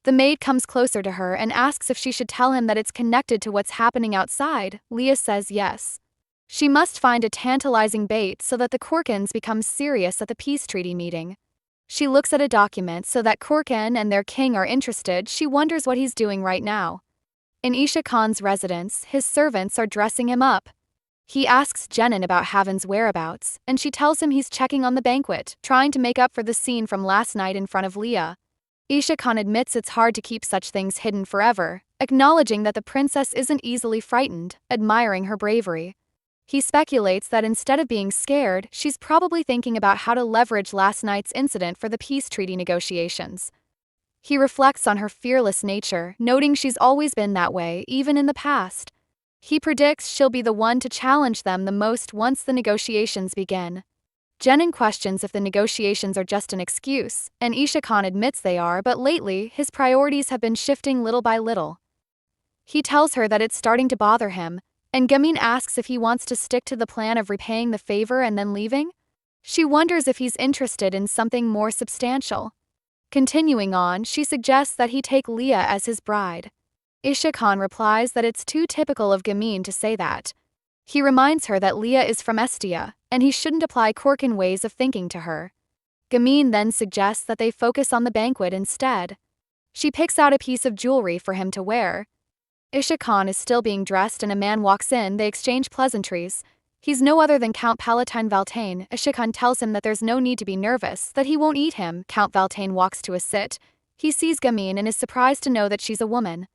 The maid comes closer to her and asks if she should tell him that it's connected to what's happening outside. Leah says yes. She must find a tantalizing bait so that the Kurkans become serious at the peace treaty meeting. She looks at a document so that Kurkan and their king are interested. She wonders what he's doing right now. In Isha residence, his servants are dressing him up. He asks Jenin about Haven's whereabouts, and she tells him he's checking on the banquet, trying to make up for the scene from last night in front of Leah. Isha admits it's hard to keep such things hidden forever, acknowledging that the princess isn't easily frightened, admiring her bravery. He speculates that instead of being scared, she's probably thinking about how to leverage last night's incident for the peace treaty negotiations. He reflects on her fearless nature, noting she's always been that way, even in the past. He predicts she'll be the one to challenge them the most once the negotiations begin. Jenin questions if the negotiations are just an excuse, and Isha admits they are, but lately, his priorities have been shifting little by little. He tells her that it's starting to bother him, and Gamin asks if he wants to stick to the plan of repaying the favor and then leaving. She wonders if he's interested in something more substantial. Continuing on, she suggests that he take Leah as his bride. Isha replies that it's too typical of Gamin to say that. He reminds her that Leah is from Estia, and he shouldn't apply Kurkan ways of thinking to her. Gamin then suggests that they focus on the banquet instead. She picks out a piece of jewelry for him to wear. Isha Khan is still being dressed and a man walks in. They exchange pleasantries. He's no other than Count Palatine Valtane. Isha Khan tells him that there's no need to be nervous, that he won't eat him. Count Valtane walks to a sit. He sees Gamine and is surprised to know that she's a woman.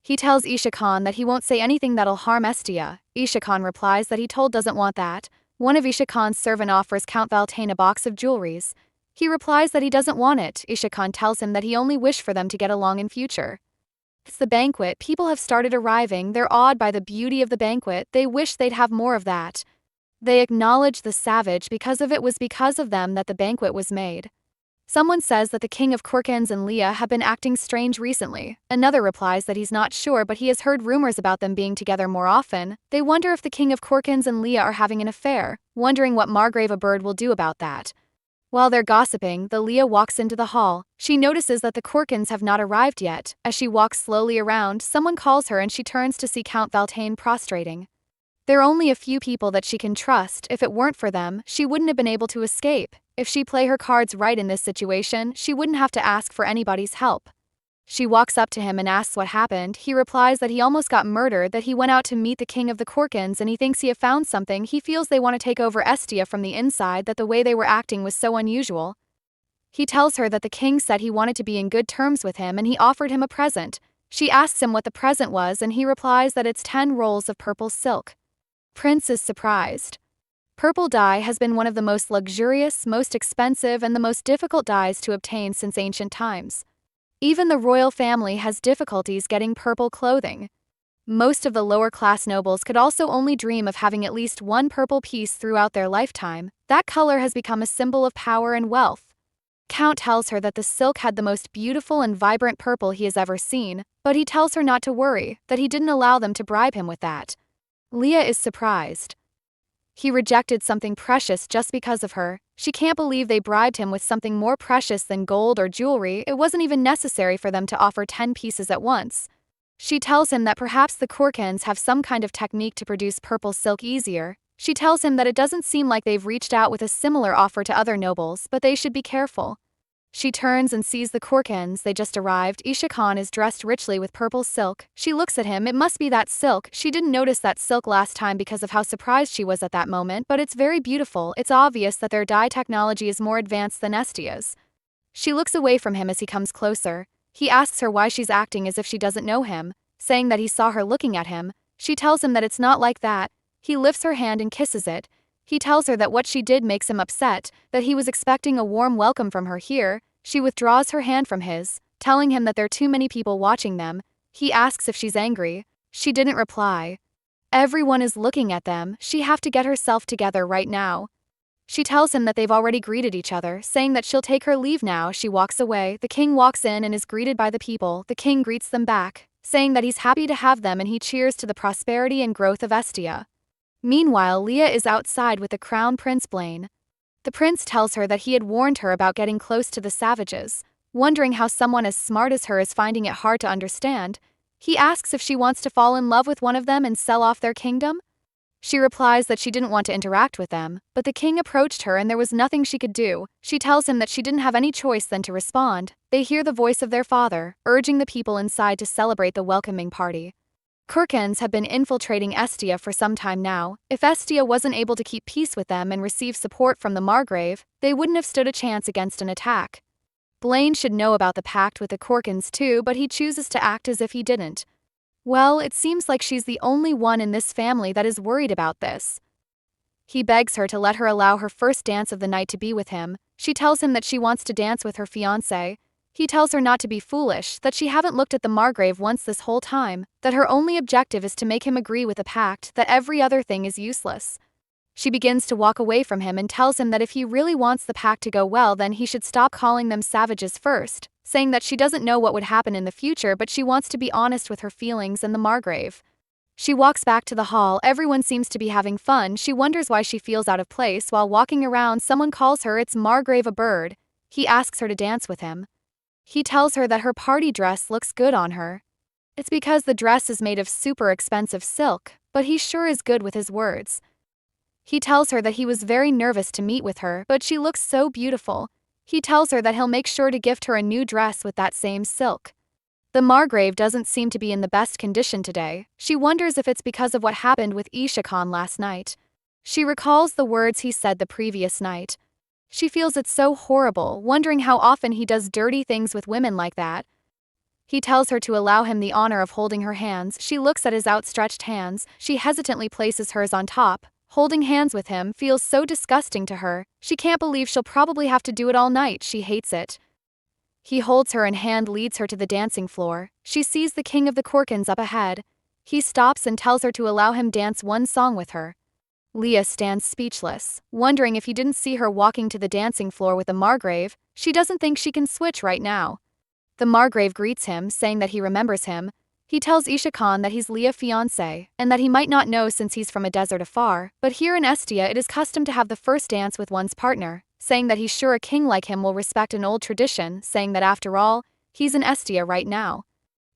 He tells Isha Khan that he won't say anything that'll harm Estia. Isha Khan replies that he doesn't want that. One of Isha Khan's servant offers Count Valtane a box of jewelries. He replies that he doesn't want it. Isha Khan tells him that he only wished for them to get along in future. It's the banquet. People have started arriving. They're awed by the beauty of the banquet. They wish they'd have more of that. They acknowledge the savage because of them that the banquet was made. Someone says that the king of Kurkans and Leah have been acting strange recently. Another replies that he's not sure, but he has heard rumors about them being together more often. They wonder if the king of Kurkans and Leah are having an affair, wondering what Margrave Oberde will do about that. While they're gossiping, the Leah walks into the hall. She notices that the Kurkans have not arrived yet. As she walks slowly around, someone calls her and she turns to see Count Valtane prostrating. There are only a few people that she can trust. If it weren't for them, she wouldn't have been able to escape. If she play her cards right in this situation, she wouldn't have to ask for anybody's help. She walks up to him and asks what happened. He replies that he almost got murdered, that he went out to meet the king of the Kurkans and he thinks he have found something. He feels they want to take over Estia from the inside, that the way they were acting was so unusual. He tells her that the king said he wanted to be in good terms with him and he offered him a present. She asks him what the present was and he replies that it's 10 rolls of purple silk. Prince is surprised. Purple dye has been one of the most luxurious, most expensive, and the most difficult dyes to obtain since ancient times. Even the royal family has difficulties getting purple clothing. Most of the lower-class nobles could also only dream of having at least one purple piece throughout their lifetime. That color has become a symbol of power and wealth. Count tells her that the silk had the most beautiful and vibrant purple he has ever seen, but he tells her not to worry, that he didn't allow them to bribe him with that. Leah is surprised. He rejected something precious just because of her. She can't believe they bribed him with something more precious than gold or jewelry. It wasn't even necessary for them to offer 10 pieces at once. She tells him that perhaps the Kurkans have some kind of technique to produce purple silk easier. She tells him that it doesn't seem like they've reached out with a similar offer to other nobles, but they should be careful. She turns and sees the Kurkans. They just arrived. Isha Khan is dressed richly with purple silk. She looks at him. It must be that silk. She didn't notice that silk last time because of how surprised she was at that moment, but it's very beautiful. It's obvious that their dye technology is more advanced than Estia's. She looks away from him as he comes closer. He asks her why she's acting as if she doesn't know him, saying that he saw her looking at him. She tells him that it's not like that. He lifts her hand and kisses it. He tells her that what she did makes him upset, that he was expecting a warm welcome from her here. She withdraws her hand from his, telling him that there are too many people watching them. He asks if she's angry. She didn't reply. Everyone is looking at them. She have to get herself together right now. She tells him that they've already greeted each other, saying that she'll take her leave now. She walks away. The king walks in and is greeted by the people. The king greets them back, saying that he's happy to have them and he cheers to the prosperity and growth of Estia. Meanwhile, Leah is outside with the crown prince Blaine. The prince tells her that he had warned her about getting close to the savages. Wondering how someone as smart as her is finding it hard to understand, he asks if she wants to fall in love with one of them and sell off their kingdom. She replies that she didn't want to interact with them, but the king approached her and there was nothing she could do. She tells him that she didn't have any choice than to respond. They hear the voice of their father, urging the people inside to celebrate the welcoming party. Kurkans have been infiltrating Estia for some time now. If Estia wasn't able to keep peace with them and receive support from the Margrave, they wouldn't have stood a chance against an attack. Blaine should know about the pact with the Kurkans too, but he chooses to act as if he didn't. Well, it seems like she's the only one in this family that is worried about this. He begs her to let her allow her first dance of the night to be with him. She tells him that she wants to dance with her fiancé. He tells her not to be foolish, that she haven't looked at the Margrave once this whole time, that her only objective is to make him agree with the pact, that every other thing is useless. She begins to walk away from him and tells him that if he really wants the pact to go well, then he should stop calling them savages first, saying that she doesn't know what would happen in the future, but she wants to be honest with her feelings and the Margrave. She walks back to the hall. Everyone seems to be having fun. She wonders why she feels out of place. While walking around, someone calls her. It's Margrave Oberde. He asks her to dance with him. He tells her that her party dress looks good on her. It's because the dress is made of super expensive silk, but he sure is good with his words. He tells her that he was very nervous to meet with her, but she looks so beautiful. He tells her that he'll make sure to gift her a new dress with that same silk. The Margrave doesn't seem to be in the best condition today. She wonders if it's because of what happened with Isha-Khan last night. She recalls the words he said the previous night. She feels it's so horrible, wondering how often he does dirty things with women like that. He tells her to allow him the honor of holding her hands. She looks at his outstretched hands. She hesitantly places hers on top. Holding hands with him feels so disgusting to her. She can't believe she'll probably have to do it all night. She hates it. He holds her and hand leads her to the dancing floor. She sees the king of the Kurkans up ahead. He stops and tells her to allow him dance one song with her. Leah stands speechless, wondering if he didn't see her walking to the dancing floor with the Margrave. She doesn't think she can switch right now. The Margrave greets him, saying that he remembers him. He tells Isha-Khan that he's Leah's fiancé, and that he might not know since he's from a desert afar, but here in Estia it is custom to have the first dance with one's partner, saying that he's sure a king like him will respect an old tradition, saying that after all, he's in Estia right now.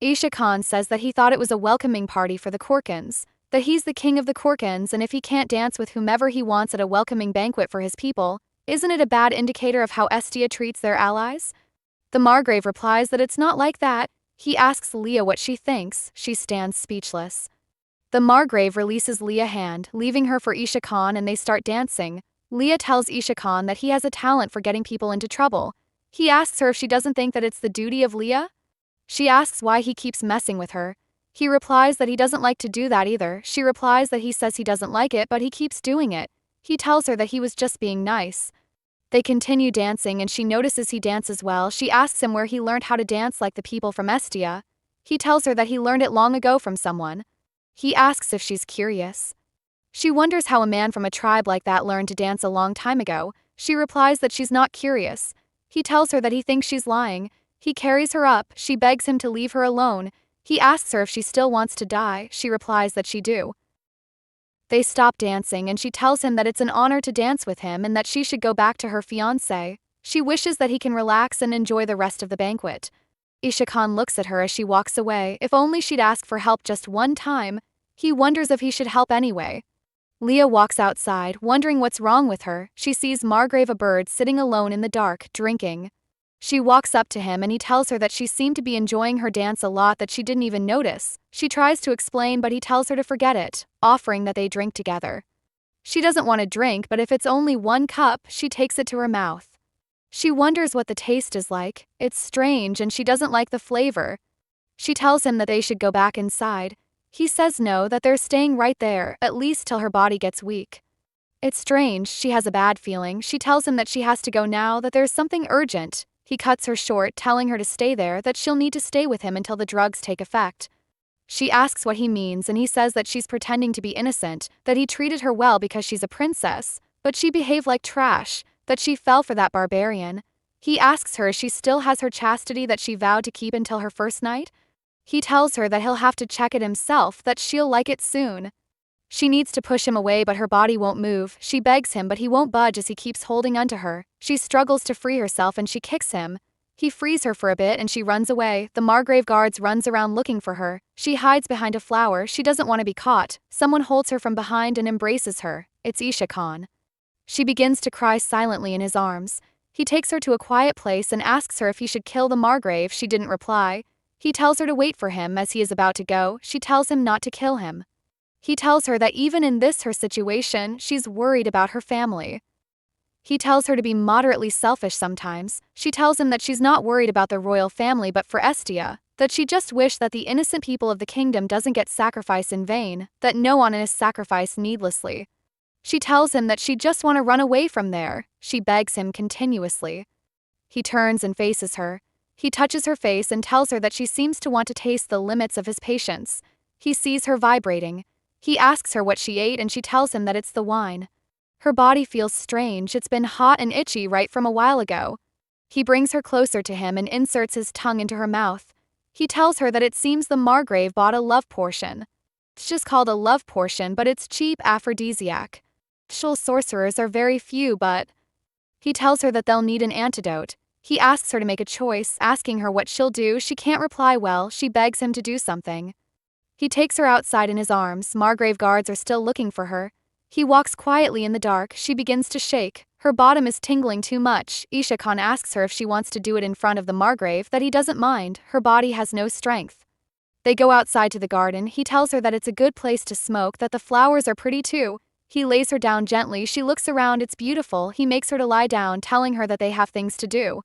Isha-Khan says that he thought it was a welcoming party for the Kurkans, that he's the king of the Kurkans, and if he can't dance with whomever he wants at a welcoming banquet for his people, isn't it a bad indicator of how Estia treats their allies? The Margrave replies that it's not like that. He asks Leah what she thinks. She stands speechless. The Margrave releases Leah's hand, leaving her for Isha-Khan, and they start dancing. Leah tells Isha-Khan that he has a talent for getting people into trouble. He asks her if she doesn't think that it's the duty of Leah. She asks why he keeps messing with her. He replies that he doesn't like to do that either. She replies that he says he doesn't like it, but he keeps doing it. He tells her that he was just being nice. They continue dancing and she notices he dances well. She asks him where he learned how to dance like the people from Estia. He tells her that he learned it long ago from someone. He asks if she's curious. She wonders how a man from a tribe like that learned to dance a long time ago. She replies that she's not curious. He tells her that he thinks she's lying. He carries her up. She begs him to leave her alone. He asks her if she still wants to die. She replies that she do. They stop dancing and she tells him that it's an honor to dance with him and that she should go back to her fiancé. She wishes that he can relax and enjoy the rest of the banquet. Isha-Khan looks at her as she walks away. If only she'd ask for help just one time. He wonders if he should help anyway. Leah walks outside, wondering what's wrong with her. She sees Margrave Oberde sitting alone in the dark, drinking. She walks up to him and he tells her that she seemed to be enjoying her dance a lot, that she didn't even notice. She tries to explain, but he tells her to forget it, offering that they drink together. She doesn't want to drink, but if it's only one cup, she takes it to her mouth. She wonders what the taste is like. It's strange and she doesn't like the flavor. She tells him that they should go back inside. He says no, that they're staying right there, at least till her body gets weak. It's strange, she has a bad feeling. She tells him that she has to go now, that there's something urgent. He cuts her short, telling her to stay there, that she'll need to stay with him until the drugs take effect. She asks what he means and he says that she's pretending to be innocent, that he treated her well because she's a princess, but she behaved like trash, that she fell for that barbarian. He asks her if she still has her chastity that she vowed to keep until her first night. He tells her that he'll have to check it himself, that she'll like it soon. She needs to push him away, but her body won't move. She begs him, but he won't budge as he keeps holding onto her. She struggles to free herself and she kicks him. He frees her for a bit and she runs away. The Margrave guards runs around looking for her. She hides behind a flower. She doesn't want to be caught. Someone holds her from behind and embraces her. It's Isha-Khan. She begins to cry silently in his arms. He takes her to a quiet place and asks her if he should kill the Margrave. She didn't reply. He tells her to wait for him as he is about to go. She tells him not to kill him. He tells her that even in this her situation, she's worried about her family. He tells her to be moderately selfish sometimes. She tells him that she's not worried about the royal family but for Estia, that she just wished that the innocent people of the kingdom doesn't get sacrificed in vain, that no one is sacrificed needlessly. She tells him that she just want to run away from there. She begs him continuously. He turns and faces her. He touches her face and tells her that she seems to want to taste the limits of his patience. He sees her vibrating. He asks her what she ate and she tells him that it's the wine. Her body feels strange, it's been hot and itchy right from a while ago. He brings her closer to him and inserts his tongue into her mouth. He tells her that it seems the Margrave bought a love potion. It's just called a love potion, but it's cheap aphrodisiac. Actual sorcerers are very few, but... He tells her that they'll need an antidote. He asks her to make a choice, asking her what she'll do. She can't reply well. She begs him to do something. He takes her outside in his arms. Margrave guards are still looking for her. He walks quietly in the dark. She begins to shake. Her bottom is tingling too much. Isha-kan asks her if she wants to do it in front of the Margrave, that he doesn't mind, her body has no strength. They go outside to the garden, he tells her that it's a good place to smoke, that the flowers are pretty too. He lays her down gently, she looks around, it's beautiful, he makes her to lie down, telling her that they have things to do.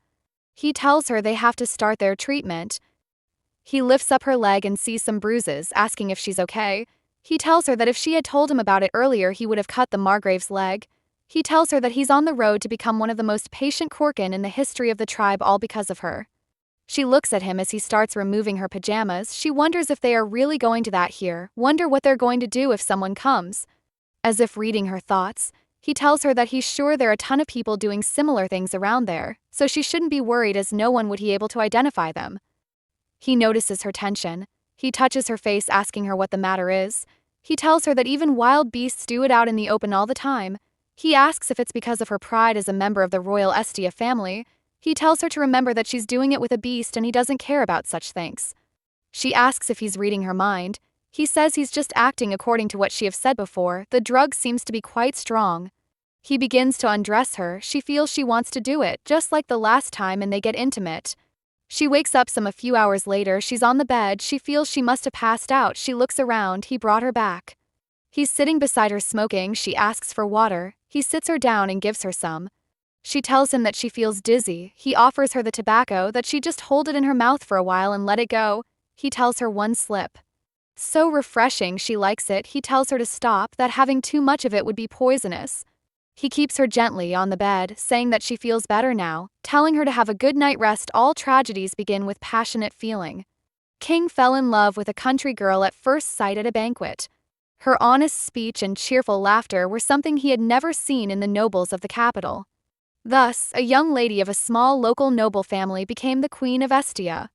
He tells her they have to start their treatment. He lifts up her leg and sees some bruises, asking if she's okay. He tells her that if she had told him about it earlier he would have cut the Margrave's leg. He tells her that he's on the road to become one of the most patient Kurkan in the history of the tribe, all because of her. She looks at him as he starts removing her pajamas, she wonders if they are really going to that here, wonder what they're going to do if someone comes. As if reading her thoughts, he tells her that he's sure there are a ton of people doing similar things around there, so she shouldn't be worried as no one would be able to identify them. He notices her tension. He touches her face asking her what the matter is. He tells her that even wild beasts do it out in the open all the time. He asks if it's because of her pride as a member of the royal Estia family. He tells her to remember that she's doing it with a beast and he doesn't care about such things. She asks if he's reading her mind. He says he's just acting according to what she have said before, the drug seems to be quite strong. He begins to undress her, she feels she wants to do it, just like the last time, and they get intimate. She wakes up a few hours later, she's on the bed, she feels she must have passed out, she looks around, he brought her back. He's sitting beside her smoking, she asks for water, he sits her down and gives her some. She tells him that she feels dizzy, he offers her the tobacco, that she just hold it in her mouth for a while and let it go. He tells her one slip. So refreshing, she likes it, he tells her to stop, that having too much of it would be poisonous. He keeps her gently on the bed, saying that she feels better now, telling her to have a good night rest. All tragedies begin with passionate feeling. King fell in love with a country girl at first sight at a banquet. Her honest speech and cheerful laughter were something he had never seen in the nobles of the capital. Thus, a young lady of a small local noble family became the queen of Estia.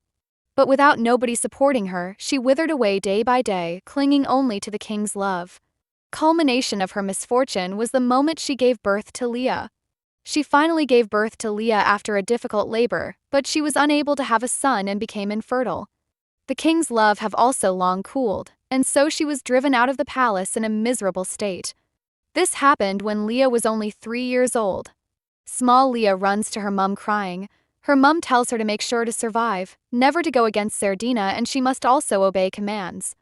But without nobody supporting her, she withered away day by day, clinging only to the king's love. Culmination of her misfortune was the moment she gave birth to Leah. She finally gave birth to Leah after a difficult labor, but she was unable to have a son and became infertile. The king's love have also long cooled, and so she was driven out of the palace in a miserable state. This happened when Leah was only 3 years old. Small Leah runs to her mum crying. Her mum tells her to make sure to survive, never to go against Sardina, and she must also obey commands.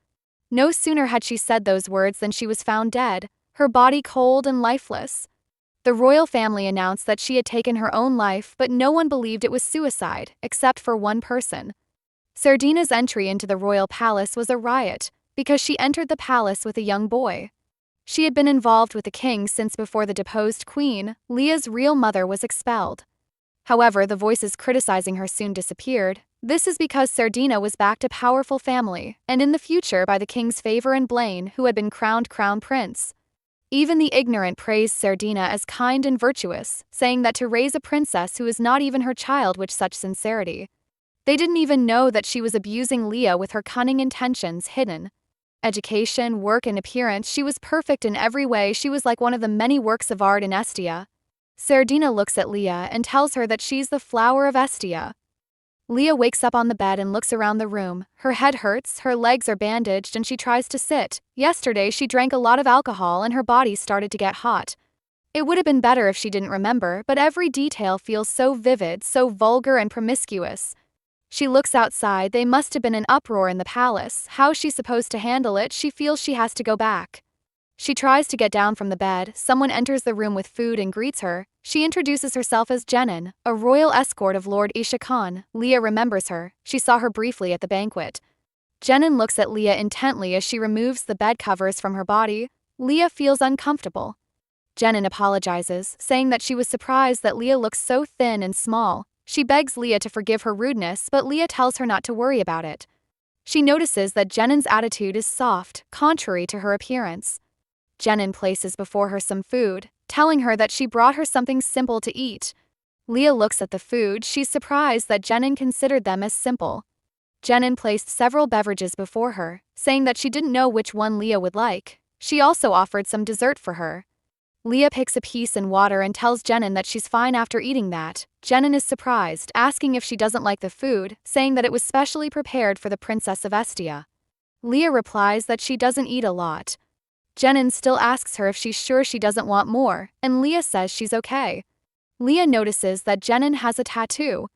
No sooner had she said those words than she was found dead, her body cold and lifeless. The royal family announced that she had taken her own life, but no one believed it was suicide, except for one person. Sardina's entry into the royal palace was a riot, because she entered the palace with a young boy. She had been involved with the king since before the deposed queen. Leah's real mother was expelled. However, the voices criticizing her soon disappeared. This is because Sardina was backed a powerful family, and in the future by the king's favor and Blaine, who had been crowned crown prince. Even the ignorant praised Sardina as kind and virtuous, saying that to raise a princess who is not even her child with such sincerity. They didn't even know that she was abusing Leah with her cunning intentions hidden. Education, work and appearance, she was perfect in every way, she was like one of the many works of art in Estia. Sardina looks at Leah and tells her that she's the flower of Estia. Leah wakes up on the bed and looks around the room. Her head hurts, her legs are bandaged, and she tries to sit. Yesterday she drank a lot of alcohol and her body started to get hot. It would have been better if she didn't remember, but every detail feels so vivid, so vulgar and promiscuous. She looks outside, they must have been an uproar in the palace. How's she supposed to handle it? She feels she has to go back. She tries to get down from the bed, someone enters the room with food and greets her. She introduces herself as Jenin, a royal escort of Lord Isha Khan. Leah remembers her, she saw her briefly at the banquet. Jenin looks at Leah intently as she removes the bed covers from her body. Leah feels uncomfortable. Jenin apologizes, saying that she was surprised that Leah looks so thin and small. She begs Leah to forgive her rudeness, but Leah tells her not to worry about it. She notices that Jenin's attitude is soft, contrary to her appearance. Jenin places before her some food, telling her that she brought her something simple to eat. Leah looks at the food, she's surprised that Jenin considered them as simple. Jenin placed several beverages before her, saying that she didn't know which one Leah would like. She also offered some dessert for her. Leah picks a piece in water and tells Jenin that she's fine after eating that. Jenin is surprised, asking if she doesn't like the food, saying that it was specially prepared for the Princess of Estia. Leah replies that she doesn't eat a lot. Jenin still asks her if she's sure she doesn't want more, and Leah says she's okay. Leah notices that Jenin has a tattoo.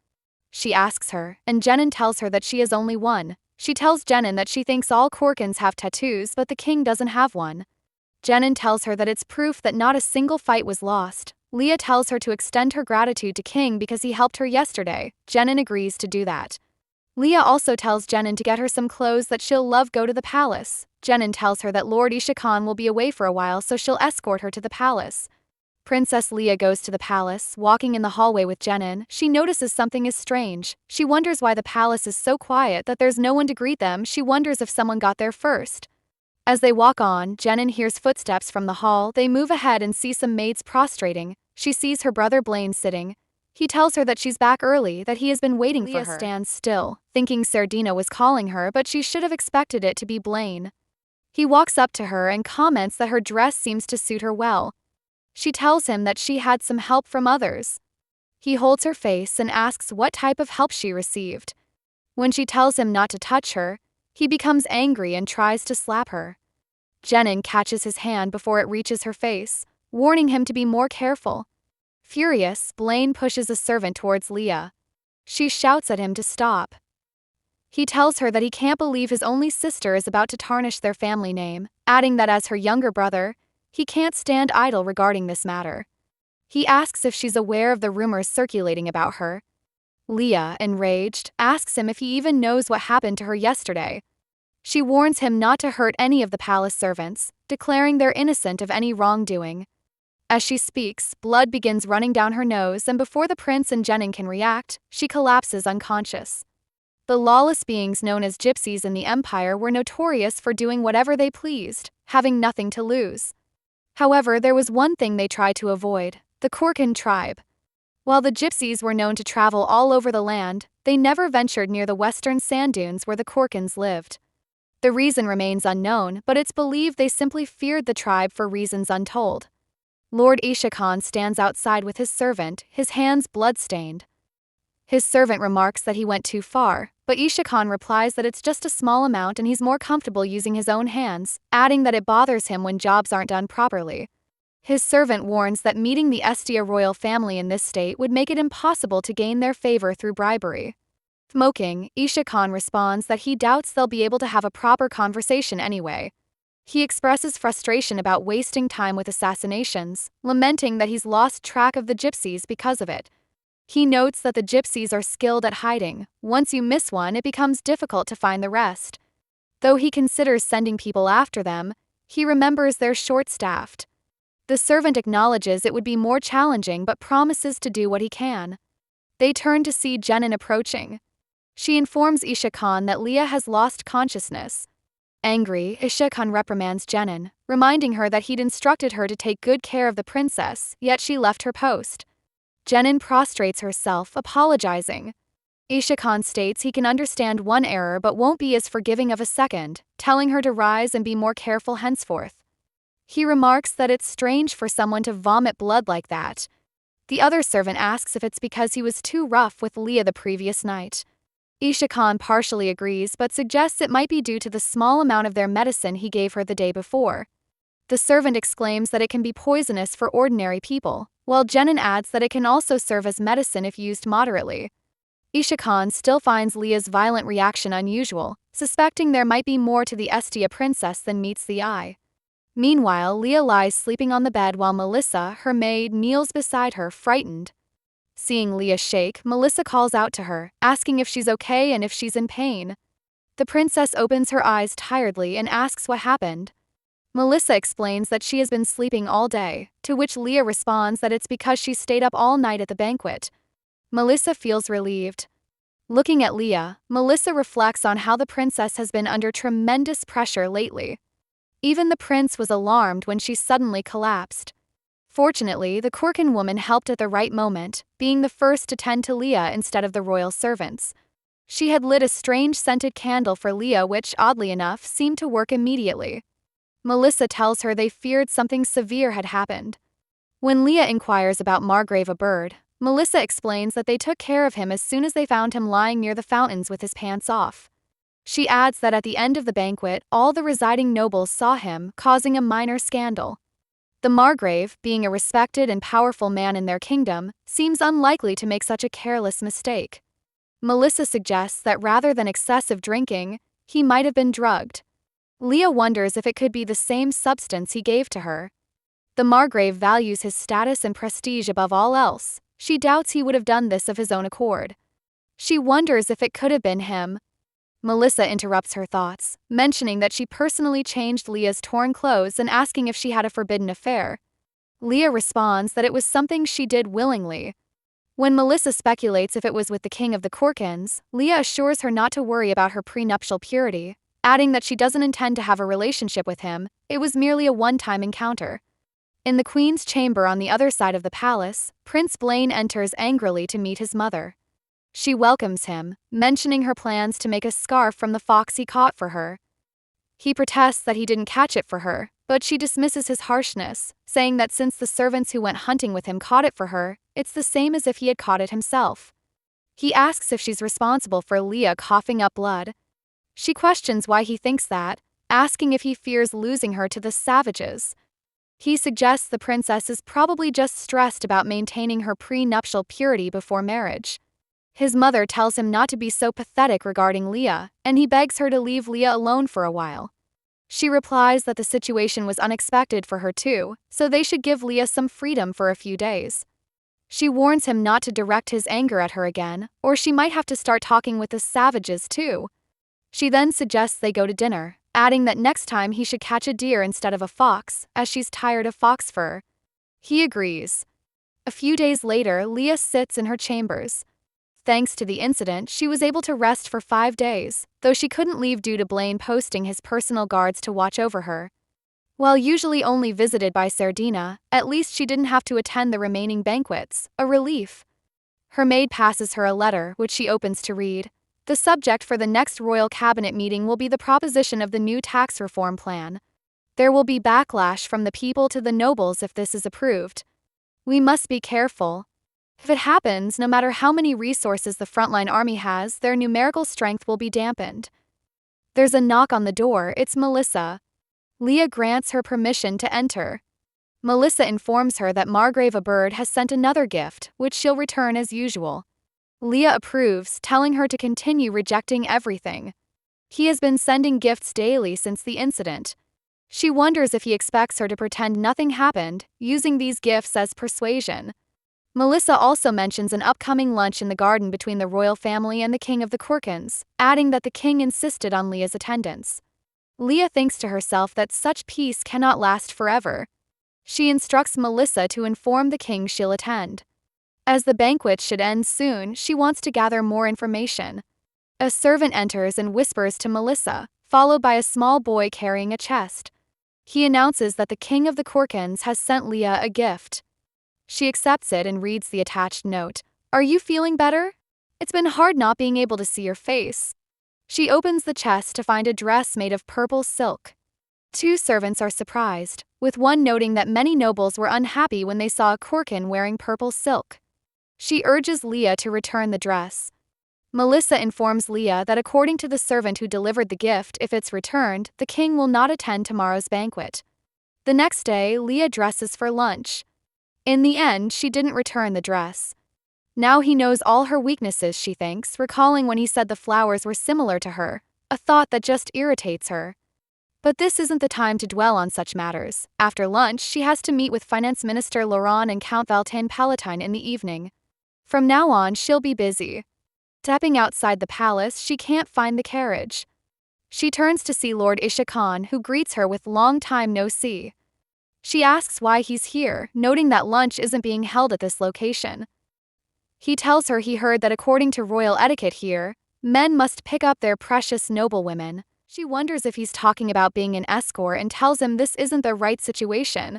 She asks her, and Jenin tells her that she has only one. She tells Jenin that she thinks all Kurkans have tattoos but the king doesn't have one. Jenin tells her that it's proof that not a single fight was lost. Leah tells her to extend her gratitude to King because he helped her yesterday. Jenin agrees to do that. Leah also tells Jenin to get her some clothes that she'll love go to the palace. Jenin tells her that Lord Isha Khan will be away for a while so she'll escort her to the palace. Princess Leah goes to the palace, walking in the hallway with Jenin. She notices something is strange. She wonders why the palace is so quiet that there's no one to greet them. She wonders if someone got there first. As they walk on, Jenin hears footsteps from the hall. They move ahead and see some maids prostrating. She sees her brother Blaine sitting. He tells her that she's back early, that he has been waiting for her. Leah stands still, thinking Sardina was calling her, but she should have expected it to be Blaine. He walks up to her and comments that her dress seems to suit her well. She tells him that she had some help from others. He holds her face and asks what type of help she received. When she tells him not to touch her, he becomes angry and tries to slap her. Jenin catches his hand before it reaches her face, warning him to be more careful. Furious, Blaine pushes a servant towards Leah. She shouts at him to stop. He tells her that he can't believe his only sister is about to tarnish their family name, adding that as her younger brother, he can't stand idle regarding this matter. He asks if she's aware of the rumors circulating about her. Leah, enraged, asks him if he even knows what happened to her yesterday. She warns him not to hurt any of the palace servants, declaring they're innocent of any wrongdoing. As she speaks, blood begins running down her nose, and before the prince and Jenin can react, she collapses unconscious. The lawless beings known as gypsies in the empire were notorious for doing whatever they pleased, having nothing to lose. However, there was one thing they tried to avoid: the Kurkan tribe. While the gypsies were known to travel all over the land, they never ventured near the western sand dunes where the Kurkans lived. The reason remains unknown, but it's believed they simply feared the tribe for reasons untold. Lord Isha Khan stands outside with his servant, his hands blood-stained. His servant remarks that he went too far, but Isha Khan replies that it's just a small amount and he's more comfortable using his own hands, adding that it bothers him when jobs aren't done properly. His servant warns that meeting the Estia royal family in this state would make it impossible to gain their favor through bribery. Smoking, Isha Khan responds that he doubts they'll be able to have a proper conversation anyway. He expresses frustration about wasting time with assassinations, lamenting that he's lost track of the gypsies because of it. He notes that the gypsies are skilled at hiding. Once you miss one, it becomes difficult to find the rest. Though he considers sending people after them, he remembers they're short-staffed. The servant acknowledges it would be more challenging but promises to do what he can. They turn to see Jenin approaching. She informs Isha Khan that Leah has lost consciousness. Angry, Isha Khan reprimands Jenin, reminding her that he'd instructed her to take good care of the princess, yet she left her post. Jenin prostrates herself, apologizing. Isha Khan states he can understand one error but won't be as forgiving of a second, telling her to rise and be more careful henceforth. He remarks that it's strange for someone to vomit blood like that. The other servant asks if it's because he was too rough with Leah the previous night. Isha Khan partially agrees but suggests it might be due to the small amount of their medicine he gave her the day before. The servant exclaims that it can be poisonous for ordinary people, while Jenin adds that it can also serve as medicine if used moderately. Isha Khan still finds Leah's violent reaction unusual, suspecting there might be more to the Estia princess than meets the eye. Meanwhile, Leah lies sleeping on the bed while Melissa, her maid, kneels beside her, frightened. Seeing Leah shake, Melissa calls out to her, asking if she's okay and if she's in pain. The princess opens her eyes tiredly and asks what happened. Melissa explains that she has been sleeping all day, to which Leah responds that it's because she stayed up all night at the banquet. Melissa feels relieved. Looking at Leah, Melissa reflects on how the princess has been under tremendous pressure lately. Even the prince was alarmed when she suddenly collapsed. Fortunately, the Kurkan woman helped at the right moment, being the first to tend to Leah instead of the royal servants. She had lit a strange scented candle for Leah which, oddly enough, seemed to work immediately. Melissa tells her they feared something severe had happened. When Leah inquires about Margrave Oberde, Melissa explains that they took care of him as soon as they found him lying near the fountains with his pants off. She adds that at the end of the banquet, all the residing nobles saw him, causing a minor scandal. The Margrave, being a respected and powerful man in their kingdom, seems unlikely to make such a careless mistake. Melissa suggests that rather than excessive drinking, he might have been drugged. Leah wonders if it could be the same substance he gave to her. The Margrave values his status and prestige above all else. She doubts he would have done this of his own accord. She wonders if it could have been him. Melissa interrupts her thoughts, mentioning that she personally changed Leah's torn clothes and asking if she had a forbidden affair. Leah responds that it was something she did willingly. When Melissa speculates if it was with the king of the Kurkans, Leah assures her not to worry about her prenuptial purity, adding that she doesn't intend to have a relationship with him, it was merely a one-time encounter. In the queen's chamber on the other side of the palace, Prince Blaine enters angrily to meet his mother. She welcomes him, mentioning her plans to make a scarf from the fox he caught for her. He protests that he didn't catch it for her, but she dismisses his harshness, saying that since the servants who went hunting with him caught it for her, it's the same as if he had caught it himself. He asks if she's responsible for Leah coughing up blood. She questions why he thinks that, asking if he fears losing her to the savages. He suggests the princess is probably just stressed about maintaining her prenuptial purity before marriage. His mother tells him not to be so pathetic regarding Leah, and he begs her to leave Leah alone for a while. She replies that the situation was unexpected for her too, so they should give Leah some freedom for a few days. She warns him not to direct his anger at her again, or she might have to start talking with the savages too. She then suggests they go to dinner, adding that next time he should catch a deer instead of a fox, as she's tired of fox fur. He agrees. A few days later, Leah sits in her chambers. Thanks to the incident, she was able to rest for 5 days, though she couldn't leave due to Blaine posting his personal guards to watch over her. While usually only visited by Sardina, at least she didn't have to attend the remaining banquets, a relief. Her maid passes her a letter, which she opens to read. The subject for the next royal cabinet meeting will be the proposition of the new tax reform plan. There will be backlash from the people to the nobles if this is approved. We must be careful. If it happens, no matter how many resources the frontline army has, their numerical strength will be dampened. There's a knock on the door, it's Melissa. Leah grants her permission to enter. Melissa informs her that Margrave Oberde has sent another gift, which she'll return as usual. Leah approves, telling her to continue rejecting everything. He has been sending gifts daily since the incident. She wonders if he expects her to pretend nothing happened, using these gifts as persuasion. Melissa also mentions an upcoming lunch in the garden between the royal family and the king of the Kurkans, adding that the king insisted on Leah's attendance. Leah thinks to herself that such peace cannot last forever. She instructs Melissa to inform the king she'll attend. As the banquet should end soon, she wants to gather more information. A servant enters and whispers to Melissa, followed by a small boy carrying a chest. He announces that the king of the Kurkans has sent Leah a gift. She accepts it and reads the attached note. Are you feeling better? It's been hard not being able to see your face. She opens the chest to find a dress made of purple silk. 2 servants are surprised, with one noting that many nobles were unhappy when they saw a Kurkan wearing purple silk. She urges Leah to return the dress. Melissa informs Leah that according to the servant who delivered the gift, if it's returned, the king will not attend tomorrow's banquet. The next day, Leah dresses for lunch. In the end, she didn't return the dress. Now he knows all her weaknesses, she thinks, recalling when he said the flowers were similar to her, a thought that just irritates her. But this isn't the time to dwell on such matters. After lunch, she has to meet with Finance Minister Laurent and Count Valtain Palatine in the evening. From now on, she'll be busy. Stepping outside the palace, she can't find the carriage. She turns to see Lord Isha Khan, who greets her with "long time no see." She asks why he's here, noting that lunch isn't being held at this location. He tells her he heard that according to royal etiquette here, men must pick up their precious noblewomen. She wonders if he's talking about being an escort and tells him this isn't the right situation.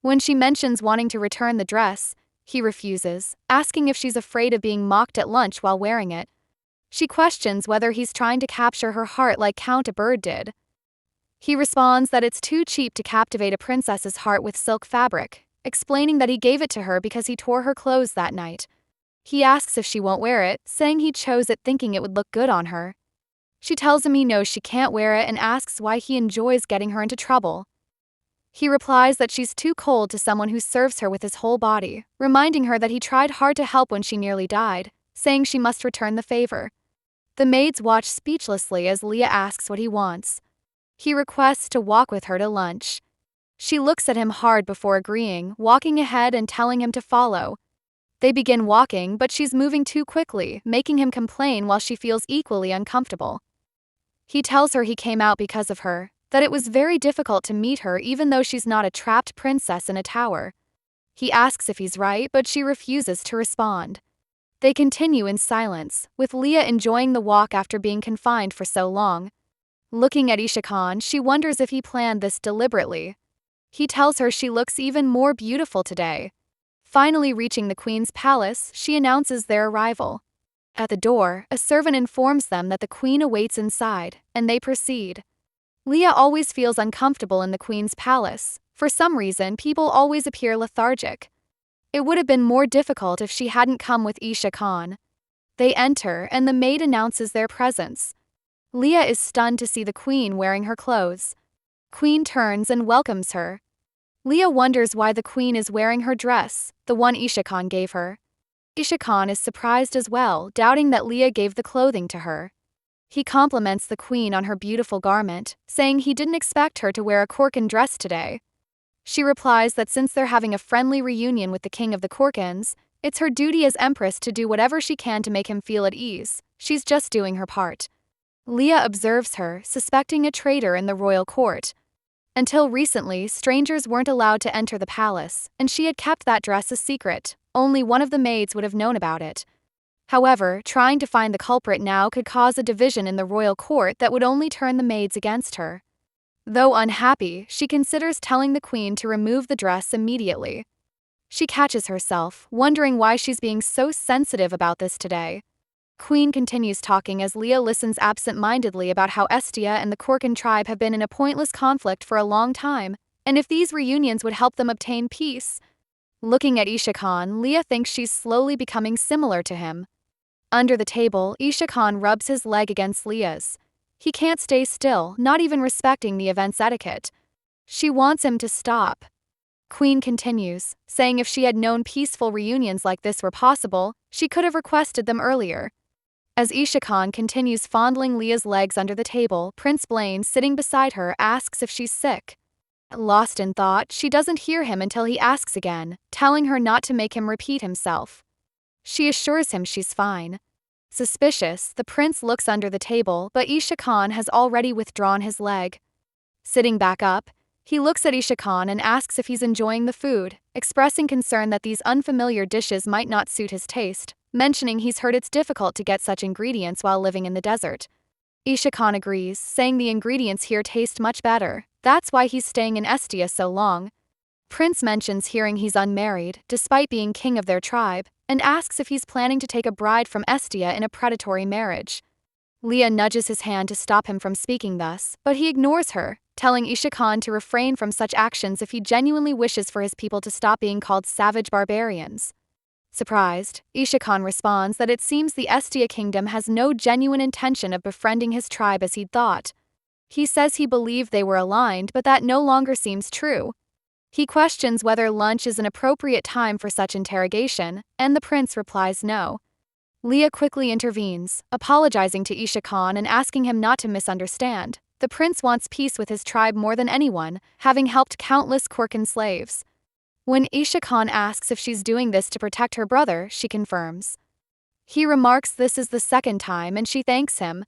When she mentions wanting to return the dress, he refuses, asking if she's afraid of being mocked at lunch while wearing it. She questions whether he's trying to capture her heart like Count Oberde did. He responds that it's too cheap to captivate a princess's heart with silk fabric, explaining that he gave it to her because he tore her clothes that night. He asks if she won't wear it, saying he chose it thinking it would look good on her. She tells him he knows she can't wear it and asks why he enjoys getting her into trouble. He replies that she's too cold to someone who serves her with his whole body, reminding her that he tried hard to help when she nearly died, saying she must return the favor. The maids watch speechlessly as Leah asks what he wants. He requests to walk with her to lunch. She looks at him hard before agreeing, walking ahead and telling him to follow. They begin walking, but she's moving too quickly, making him complain while she feels equally uncomfortable. He tells her he came out because of her, that it was very difficult to meet her even though she's not a trapped princess in a tower. He asks if he's right, but she refuses to respond. They continue in silence, with Leah enjoying the walk after being confined for so long. Looking at Isha Khan, she wonders if he planned this deliberately. He tells her she looks even more beautiful today. Finally reaching the queen's palace, she announces their arrival. At the door, a servant informs them that the queen awaits inside, and they proceed. Leah always feels uncomfortable in the queen's palace. For some reason, people always appear lethargic. It would have been more difficult if she hadn't come with Isha Khan. They enter, and the maid announces their presence. Leah is stunned to see the queen wearing her clothes. Queen turns and welcomes her. Leah wonders why the queen is wearing her dress, the one Isha Khan gave her. Isha Khan is surprised as well, doubting that Leah gave the clothing to her. He compliments the queen on her beautiful garment, saying he didn't expect her to wear a Kurkan dress today. She replies that since they're having a friendly reunion with the king of the Kurkans, it's her duty as empress to do whatever she can to make him feel at ease. She's just doing her part. Leah observes her, suspecting a traitor in the royal court. Until recently, strangers weren't allowed to enter the palace, and she had kept that dress a secret. Only one of the maids would have known about it. However, trying to find the culprit now could cause a division in the royal court that would only turn the maids against her. Though unhappy, she considers telling the queen to remove the dress immediately. She catches herself, wondering why she's being so sensitive about this today. Queen continues talking as Leah listens absent-mindedly about how Estia and the Kurkan tribe have been in a pointless conflict for a long time, and if these reunions would help them obtain peace. Looking at Isha Khan, Leah thinks she's slowly becoming similar to him. Under the table, Isha Khan rubs his leg against Leah's. He can't stay still, not even respecting the event's etiquette. She wants him to stop. Queen continues, saying if she had known peaceful reunions like this were possible, she could have requested them earlier. As Isha Khan continues fondling Leah's legs under the table, Prince Blaine, sitting beside her, asks if she's sick. Lost in thought, she doesn't hear him until he asks again, telling her not to make him repeat himself. She assures him she's fine. Suspicious, the prince looks under the table, but Isha Khan has already withdrawn his leg. Sitting back up, he looks at Isha Khan and asks if he's enjoying the food, expressing concern that these unfamiliar dishes might not suit his taste, mentioning he's heard it's difficult to get such ingredients while living in the desert. Isha Khan agrees, saying the ingredients here taste much better, that's why he's staying in Estia so long. Prince mentions hearing he's unmarried, despite being king of their tribe, and asks if he's planning to take a bride from Estia in a predatory marriage. Leah nudges his hand to stop him from speaking thus, but he ignores her, telling Isha Khan to refrain from such actions if he genuinely wishes for his people to stop being called savage barbarians. Surprised, Isha Khan responds that it seems the Estia kingdom has no genuine intention of befriending his tribe as he'd thought. He says he believed they were aligned, but that no longer seems true. He questions whether lunch is an appropriate time for such interrogation, and the prince replies no. Leah quickly intervenes, apologizing to Isha Khan and asking him not to misunderstand. The prince wants peace with his tribe more than anyone, having helped countless Kurkan slaves. When Isha Khan asks if she's doing this to protect her brother, she confirms. He remarks this is the second time and she thanks him.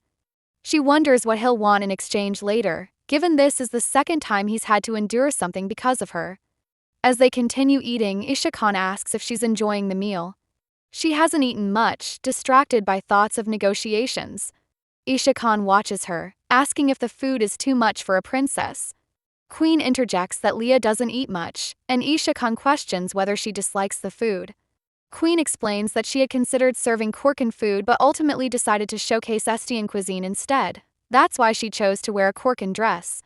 She wonders what he'll want in exchange later, given this is the second time he's had to endure something because of her. As they continue eating, Isha Khan asks if she's enjoying the meal. She hasn't eaten much, distracted by thoughts of negotiations. Isha Khan watches her, asking if the food is too much for a princess. Queen interjects that Leah doesn't eat much, and Isha Khan questions whether she dislikes the food. Queen explains that she had considered serving Kurkan food but ultimately decided to showcase Estian cuisine instead. That's why she chose to wear a Kurkan dress.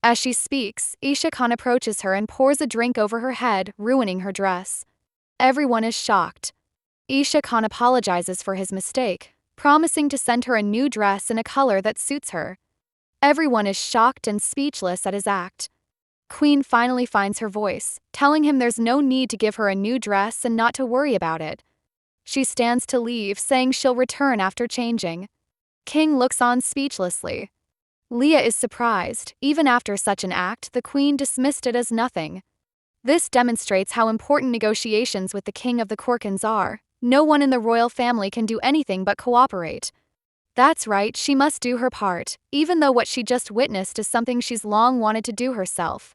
As she speaks, Isha Khan approaches her and pours a drink over her head, ruining her dress. Everyone is shocked. Isha Khan apologizes for his mistake, promising to send her a new dress in a color that suits her. Everyone is shocked and speechless at his act. Queen finally finds her voice, telling him there's no need to give her a new dress and not to worry about it. She stands to leave, saying she'll return after changing. King looks on speechlessly. Leah is surprised. Even after such an act, the queen dismissed it as nothing. This demonstrates how important negotiations with the king of the Kurkans are. No one in the royal family can do anything but cooperate. That's right, she must do her part, even though what she just witnessed is something she's long wanted to do herself.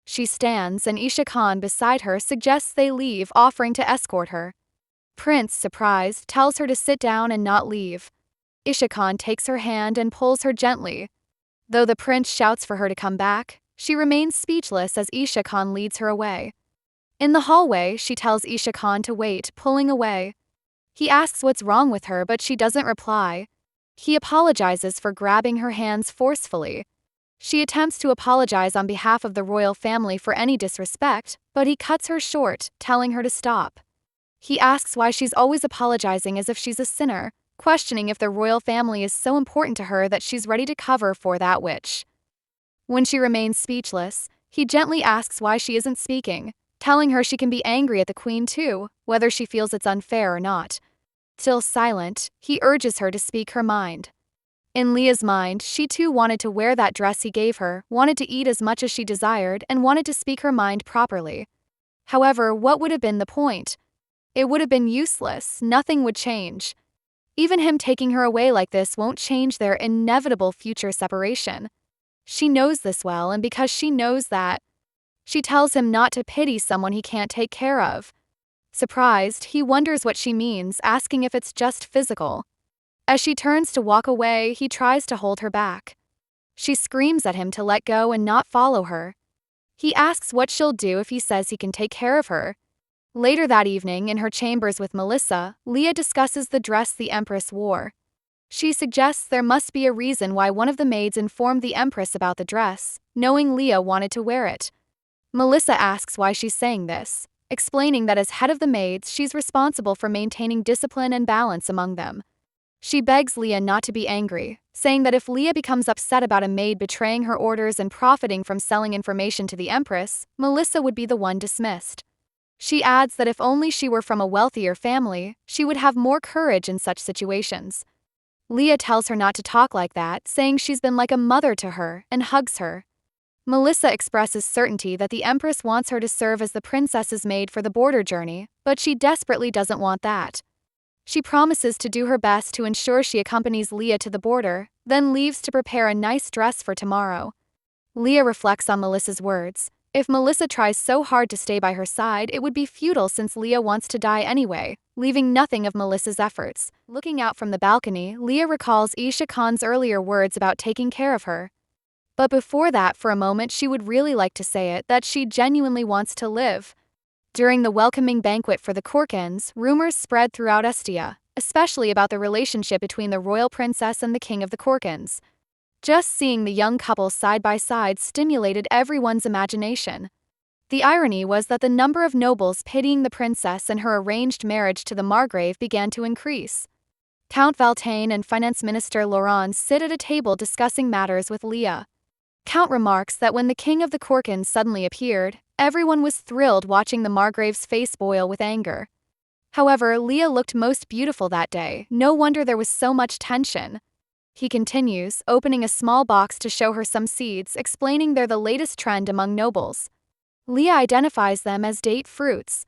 She stands, and Isha Khan beside her suggests they leave, offering to escort her. Prince, surprised, tells her to sit down and not leave. Isha Khan takes her hand and pulls her gently. Though the prince shouts for her to come back, she remains speechless as Isha Khan leads her away. In the hallway, she tells Isha Khan to wait, pulling away. He asks what's wrong with her, but she doesn't reply. He apologizes for grabbing her hands forcefully. She attempts to apologize on behalf of the royal family for any disrespect, but he cuts her short, telling her to stop. He asks why she's always apologizing as if she's a sinner, questioning if the royal family is so important to her that she's ready to cover for that which. When she remains speechless, he gently asks why she isn't speaking, telling her she can be angry at the queen too, whether she feels it's unfair or not. Still silent, he urges her to speak her mind. In Leah's mind, she too wanted to wear that dress he gave her, wanted to eat as much as she desired, and wanted to speak her mind properly. However, what would have been the point? It would have been useless, nothing would change. Even him taking her away like this won't change their inevitable future separation. She knows this well, and because she knows that, she tells him not to pity someone he can't take care of. Surprised, he wonders what she means, asking if it's just physical. As she turns to walk away, he tries to hold her back. She screams at him to let go and not follow her. He asks what she'll do if he says he can take care of her. Later that evening, in her chambers with Melissa, Leah discusses the dress the Empress wore. She suggests there must be a reason why one of the maids informed the Empress about the dress, knowing Leah wanted to wear it. Melissa asks why she's saying this, explaining that as head of the maids, she's responsible for maintaining discipline and balance among them. She begs Leah not to be angry, saying that if Leah becomes upset about a maid betraying her orders and profiting from selling information to the Empress, Melissa would be the one dismissed. She adds that if only she were from a wealthier family, she would have more courage in such situations. Leah tells her not to talk like that, saying she's been like a mother to her, and hugs her. Melissa expresses certainty that the Empress wants her to serve as the princess's maid for the border journey, but she desperately doesn't want that. She promises to do her best to ensure she accompanies Leah to the border, then leaves to prepare a nice dress for tomorrow. Leah reflects on Melissa's words. If Melissa tries so hard to stay by her side, it would be futile since Leah wants to die anyway, leaving nothing of Melissa's efforts. Looking out from the balcony, Leah recalls Isha Khan's earlier words about taking care of her. But before that, for a moment, she would really like to say it, that she genuinely wants to live. During the welcoming banquet for the Kurkans, rumors spread throughout Estia, especially about the relationship between the royal princess and the king of the Kurkans. Just seeing the young couple side by side stimulated everyone's imagination. The irony was that the number of nobles pitying the princess and her arranged marriage to the Margrave began to increase. Count Valtaine and Finance Minister Laurent sit at a table discussing matters with Leah. Count remarks that when the king of the Kurkans suddenly appeared, everyone was thrilled watching the Margrave's face boil with anger. However, Leah looked most beautiful that day, no wonder there was so much tension. He continues, opening a small box to show her some seeds, explaining they're the latest trend among nobles. Leah identifies them as date fruits.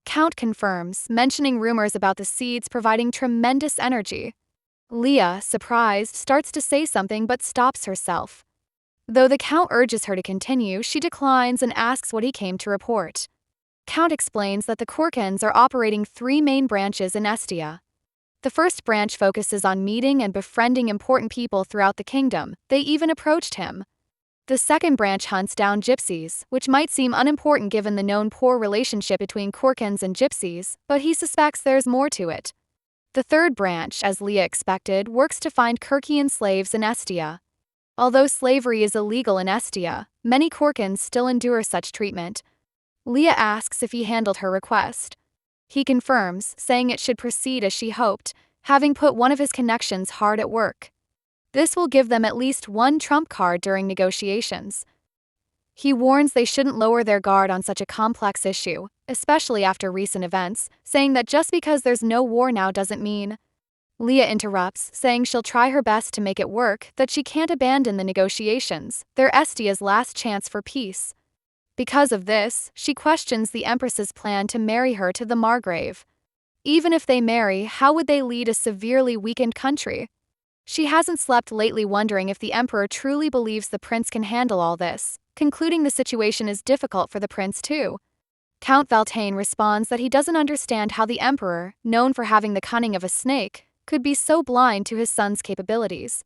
Count confirms, mentioning rumors about the seeds providing tremendous energy. Leah, surprised, starts to say something but stops herself. Though the Count urges her to continue, she declines and asks what he came to report. Count explains that the Kurkans are operating 3 main branches in Estia. The first branch focuses on meeting and befriending important people throughout the kingdom. They even approached him. The second branch hunts down gypsies, which might seem unimportant given the known poor relationship between Kurkans and gypsies, but he suspects there's more to it. The third branch, as Leah expected, works to find Kurkian slaves in Estia. Although slavery is illegal in Estia, many Kurkans still endure such treatment. Leah asks if he handled her request. He confirms, saying it should proceed as she hoped, having put one of his connections hard at work. This will give them at least one trump card during negotiations. He warns they shouldn't lower their guard on such a complex issue, especially after recent events, saying that just because there's no war now doesn't mean. Leah interrupts, saying she'll try her best to make it work, that she can't abandon the negotiations, they're Estia's last chance for peace. Because of this, she questions the Empress's plan to marry her to the Margrave. Even if they marry, how would they lead a severely weakened country? She hasn't slept lately, wondering if the Emperor truly believes the prince can handle all this, concluding the situation is difficult for the prince too. Count Valtaine responds that he doesn't understand how the Emperor, known for having the cunning of a snake, could be so blind to his son's capabilities.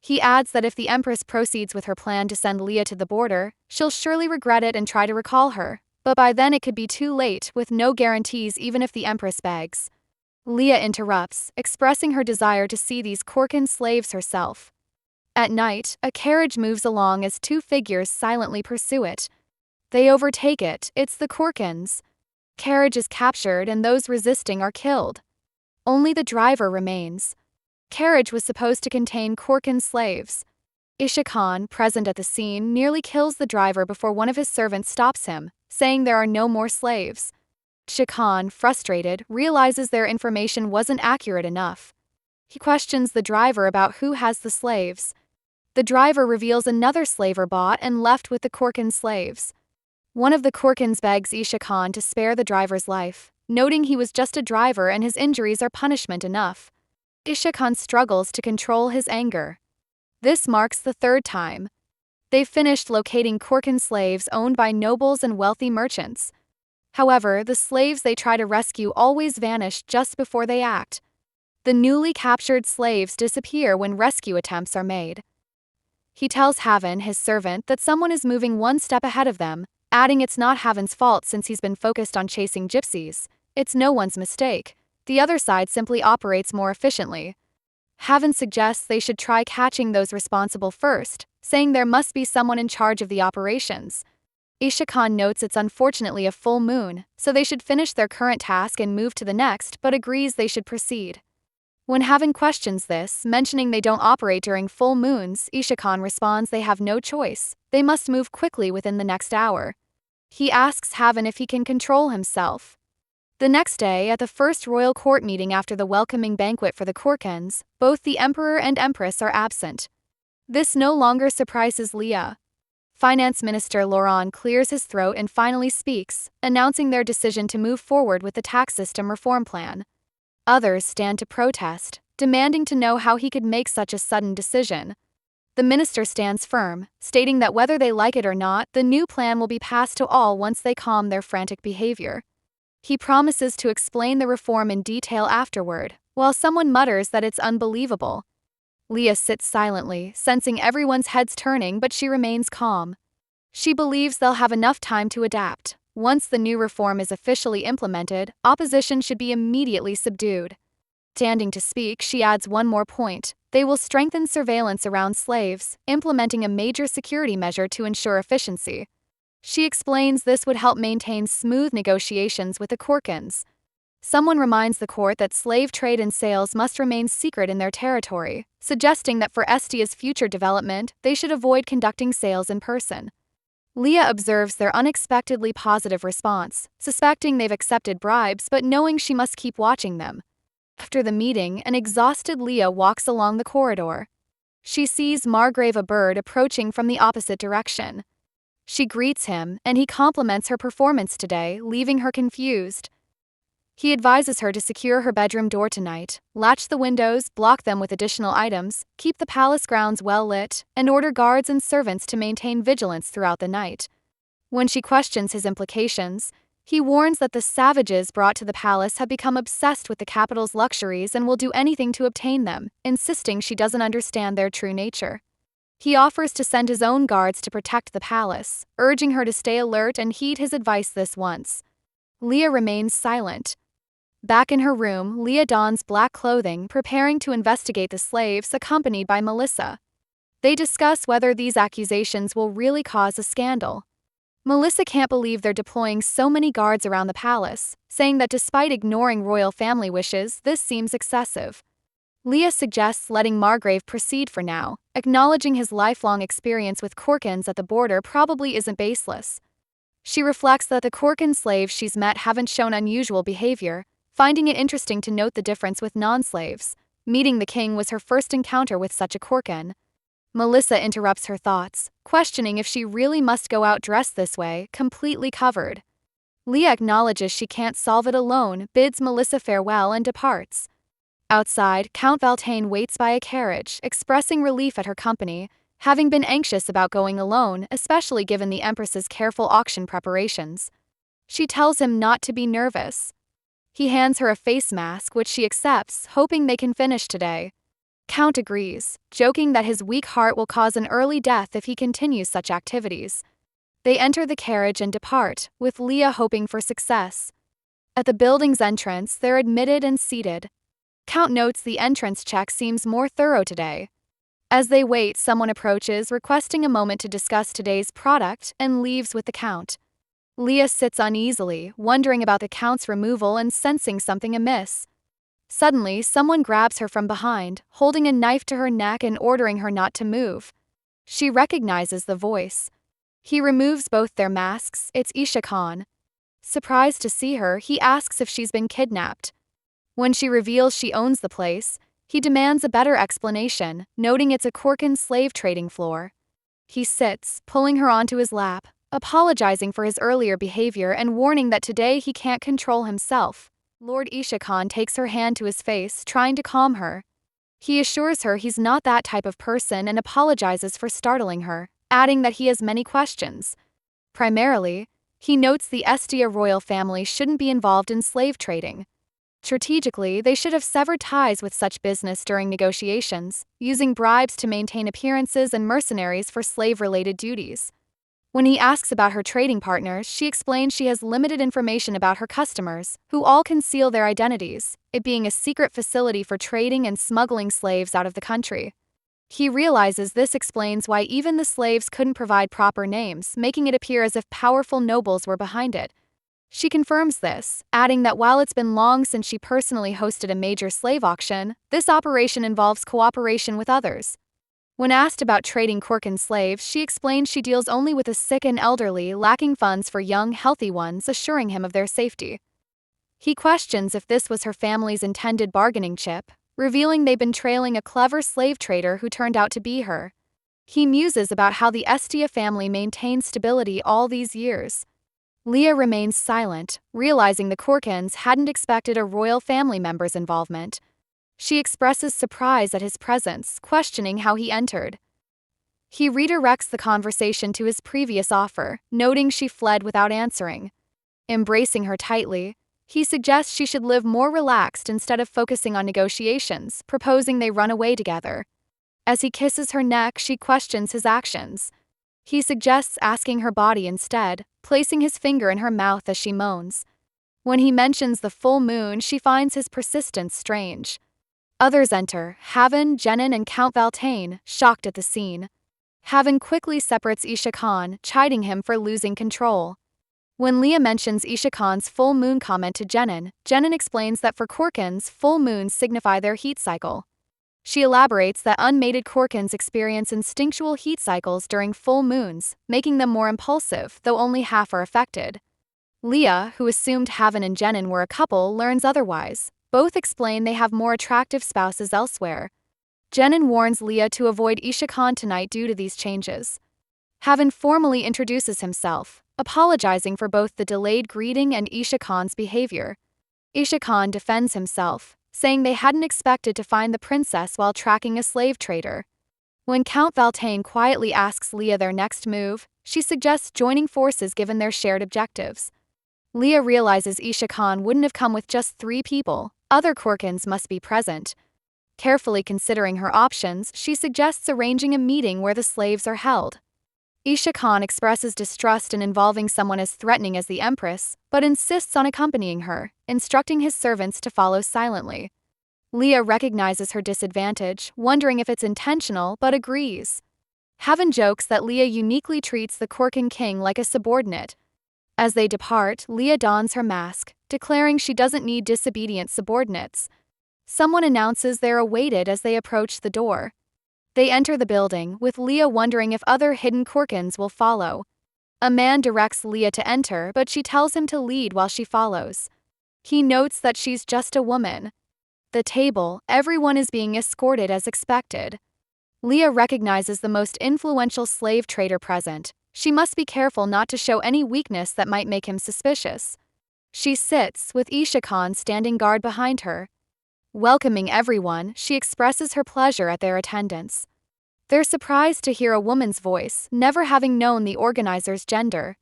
He adds that if the Empress proceeds with her plan to send Leah to the border, she'll surely regret it and try to recall her, but by then it could be too late, with no guarantees even if the Empress begs. Leah interrupts, expressing her desire to see these Kurkan slaves herself. At night, a carriage moves along as two figures silently pursue it. They overtake it, it's the Kurkans. Carriage is captured and those resisting are killed. Only the driver remains. Carriage was supposed to contain Kurkan slaves. Isha Khan, present at the scene, nearly kills the driver before one of his servants stops him, saying there are no more slaves. Isha Khan, frustrated, realizes their information wasn't accurate enough. He questions the driver about who has the slaves. The driver reveals another slaver bought and left with the Kurkan slaves. One of the Kurkans begs Isha Khan to spare the driver's life, noting he was just a driver and his injuries are punishment enough. Isha Khan struggles to control his anger. This marks the third time. They've finished locating Kurkan slaves owned by nobles and wealthy merchants. However, the slaves they try to rescue always vanish just before they act. The newly captured slaves disappear when rescue attempts are made. He tells Haven, his servant, that someone is moving one step ahead of them, adding it's not Haven's fault since he's been focused on chasing gypsies. It's no one's mistake. The other side simply operates more efficiently. Haven suggests they should try catching those responsible first, saying there must be someone in charge of the operations. Isha Khan notes it's unfortunately a full moon, so they should finish their current task and move to the next, but agrees they should proceed. When Haven questions this, mentioning they don't operate during full moons, Isha Khan responds they have no choice, they must move quickly within the next hour. He asks Haven if he can control himself. The next day, at the first royal court meeting after the welcoming banquet for the Kurkans, both the Emperor and Empress are absent. This no longer surprises Leah. Finance Minister Laurent clears his throat and finally speaks, announcing their decision to move forward with the tax system reform plan. Others stand to protest, demanding to know how he could make such a sudden decision. The minister stands firm, stating that whether they like it or not, the new plan will be passed to all once they calm their frantic behavior. He promises to explain the reform in detail afterward, while someone mutters that it's unbelievable. Leah sits silently, sensing everyone's heads turning, but she remains calm. She believes they'll have enough time to adapt. Once the new reform is officially implemented, opposition should be immediately subdued. Standing to speak, she adds one more point. They will strengthen surveillance around slaves, implementing a major security measure to ensure efficiency. She explains this would help maintain smooth negotiations with the Kurkans. Someone reminds the court that slave trade and sales must remain secret in their territory, suggesting that for Estia's future development, they should avoid conducting sales in person. Leah observes their unexpectedly positive response, suspecting they've accepted bribes but knowing she must keep watching them. After the meeting, an exhausted Leah walks along the corridor. She sees Margrave Oberde approaching from the opposite direction. She greets him, and he compliments her performance today, leaving her confused. He advises her to secure her bedroom door tonight, latch the windows, block them with additional items, keep the palace grounds well lit, and order guards and servants to maintain vigilance throughout the night. When she questions his implications, he warns that the savages brought to the palace have become obsessed with the capital's luxuries and will do anything to obtain them, insisting she doesn't understand their true nature. He offers to send his own guards to protect the palace, urging her to stay alert and heed his advice this once. Leah remains silent. Back in her room, Leah dons black clothing, preparing to investigate the slaves, accompanied by Melissa. They discuss whether these accusations will really cause a scandal. Melissa can't believe they're deploying so many guards around the palace, saying that despite ignoring royal family wishes, this seems excessive. Leah suggests letting Margrave proceed for now, acknowledging his lifelong experience with Kurkans at the border probably isn't baseless. She reflects that the Kurkan slaves she's met haven't shown unusual behavior, finding it interesting to note the difference with non-slaves. Meeting the king was her first encounter with such a Kurkan. Melissa interrupts her thoughts, questioning if she really must go out dressed this way, completely covered. Leah acknowledges she can't solve it alone, bids Melissa farewell and departs. Outside, Count Valtaine waits by a carriage, expressing relief at her company, having been anxious about going alone, especially given the Empress's careful auction preparations. She tells him not to be nervous. He hands her a face mask, which she accepts, hoping they can finish today. Count agrees, joking that his weak heart will cause an early death if he continues such activities. They enter the carriage and depart, with Leah hoping for success. At the building's entrance, they're admitted and seated. Count notes the entrance check seems more thorough today. As they wait, someone approaches, requesting a moment to discuss today's product, and leaves with the Count. Leah sits uneasily, wondering about the Count's removal and sensing something amiss. Suddenly, someone grabs her from behind, holding a knife to her neck and ordering her not to move. She recognizes the voice. He removes both their masks. It's Isha Khan. Surprised to see her, he asks if she's been kidnapped. When she reveals she owns the place, he demands a better explanation, noting it's a Kurkan slave trading floor. He sits, pulling her onto his lap, apologizing for his earlier behavior and warning that today he can't control himself. Lord Isha Khan takes her hand to his face, trying to calm her. He assures her he's not that type of person and apologizes for startling her, adding that he has many questions. Primarily, he notes the Estia royal family shouldn't be involved in slave trading. Strategically, they should have severed ties with such business during negotiations, using bribes to maintain appearances and mercenaries for slave-related duties. When he asks about her trading partners, she explains she has limited information about her customers, who all conceal their identities, it being a secret facility for trading and smuggling slaves out of the country. He realizes this explains why even the slaves couldn't provide proper names, making it appear as if powerful nobles were behind it. She confirms this, adding that while it's been long since she personally hosted a major slave auction, this operation involves cooperation with others. When asked about trading Kurkan slaves, she explains she deals only with the sick and elderly, lacking funds for young, healthy ones, assuring him of their safety. He questions if this was her family's intended bargaining chip, revealing they've been trailing a clever slave trader who turned out to be her. He muses about how the Estia family maintained stability all these years. Leah remains silent, realizing the Kurkans hadn't expected a royal family member's involvement. She expresses surprise at his presence, questioning how he entered. He redirects the conversation to his previous offer, noting she fled without answering. Embracing her tightly, he suggests she should live more relaxed instead of focusing on negotiations, proposing they run away together. As he kisses her neck, she questions his actions. He suggests asking her body instead, placing his finger in her mouth as she moans. When he mentions the full moon, she finds his persistence strange. Others enter, Havan, Jenin, and Count Valtaine, shocked at the scene. Havan quickly separates Isha Khan, chiding him for losing control. When Leah mentions Isha Khan's full moon comment to Jenin, Jenin explains that for Kurkans, full moons signify their heat cycle. She elaborates that unmated Kurkans experience instinctual heat cycles during full moons, making them more impulsive, though only half are affected. Leah, who assumed Havan and Jenin were a couple, learns otherwise. Both explain they have more attractive spouses elsewhere. Jenin warns Leah to avoid Isha Khan tonight due to these changes. Havan formally introduces himself, apologizing for both the delayed greeting and Isha Khan's behavior. Isha Khan defends himself, saying they hadn't expected to find the princess while tracking a slave trader. When Count Valtaine quietly asks Leah their next move, she suggests joining forces given their shared objectives. Leah realizes Isha Khan wouldn't have come with just 3 people, other Kurkans must be present. Carefully considering her options, she suggests arranging a meeting where the slaves are held. Isha Khan expresses distrust in involving someone as threatening as the Empress, but insists on accompanying her, instructing his servants to follow silently. Leah recognizes her disadvantage, wondering if it's intentional, but agrees. Havan jokes that Leah uniquely treats the Kurkan king like a subordinate. As they depart, Leah dons her mask, declaring she doesn't need disobedient subordinates. Someone announces they're awaited as they approach the door. They enter the building, with Leah wondering if other hidden Kurkans will follow. A man directs Leah to enter, but she tells him to lead while she follows. He notes that she's just a woman. The table, everyone is being escorted as expected. Leah recognizes the most influential slave trader present. She must be careful not to show any weakness that might make him suspicious. She sits, with Isha Khan standing guard behind her. Welcoming everyone, she expresses her pleasure at their attendance. They're surprised to hear a woman's voice, never having known the organizer's gender.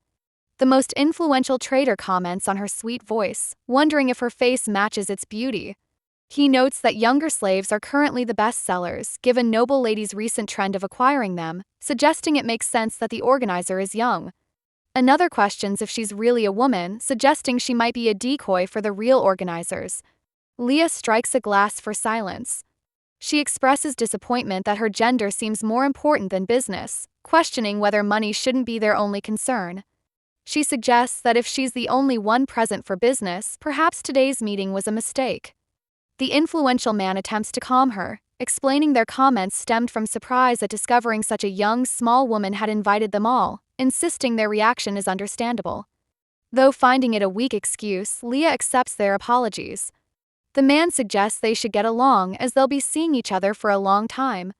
The most influential trader comments on her sweet voice, wondering if her face matches its beauty. He notes that younger slaves are currently the best sellers, given noble lady's recent trend of acquiring them, suggesting it makes sense that the organizer is young. Another questions if she's really a woman, suggesting she might be a decoy for the real organizers. Leah strikes a glass for silence. She expresses disappointment that her gender seems more important than business, questioning whether money shouldn't be their only concern. She suggests that if she's the only one present for business, perhaps today's meeting was a mistake. The influential man attempts to calm her, explaining their comments stemmed from surprise at discovering such a young, small woman had invited them all, insisting their reaction is understandable. Though finding it a weak excuse, Leah accepts their apologies. The man suggests they should get along as they'll be seeing each other for a long time.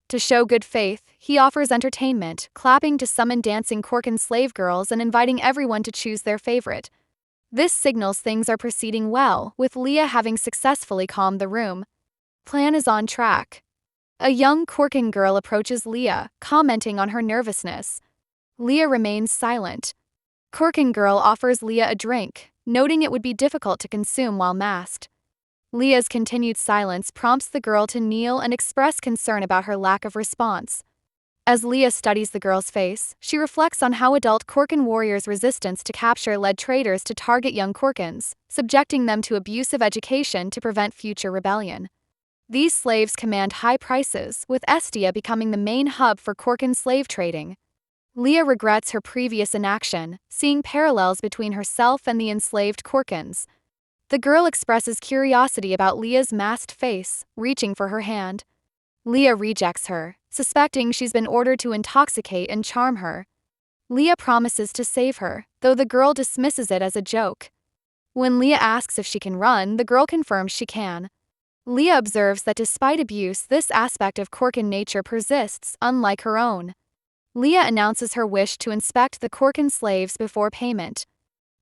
To show good faith, he offers entertainment, clapping to summon dancing Kurkan slave girls and inviting everyone to choose their favorite. This signals things are proceeding well, with Leah having successfully calmed the room. Plan is on track. A young Kurkan girl approaches Leah, commenting on her nervousness. Leah remains silent. Kurkan girl offers Leah a drink, noting it would be difficult to consume while masked. Leah's continued silence prompts the girl to kneel and express concern about her lack of response. As Leah studies the girl's face, she reflects on how adult Kurkan warriors' resistance to capture led traders to target young Kurkans, subjecting them to abusive education to prevent future rebellion. These slaves command high prices, with Estia becoming the main hub for Kurkan slave trading. Leah regrets her previous inaction, seeing parallels between herself and the enslaved Kurkans. The girl expresses curiosity about Leah's masked face, reaching for her hand. Leah rejects her, suspecting she's been ordered to intoxicate and charm her. Leah promises to save her, though the girl dismisses it as a joke. When Leah asks if she can run, the girl confirms she can. Leah observes that despite abuse, this aspect of Kurkan nature persists, unlike her own. Leah announces her wish to inspect the Kurkan slaves before payment.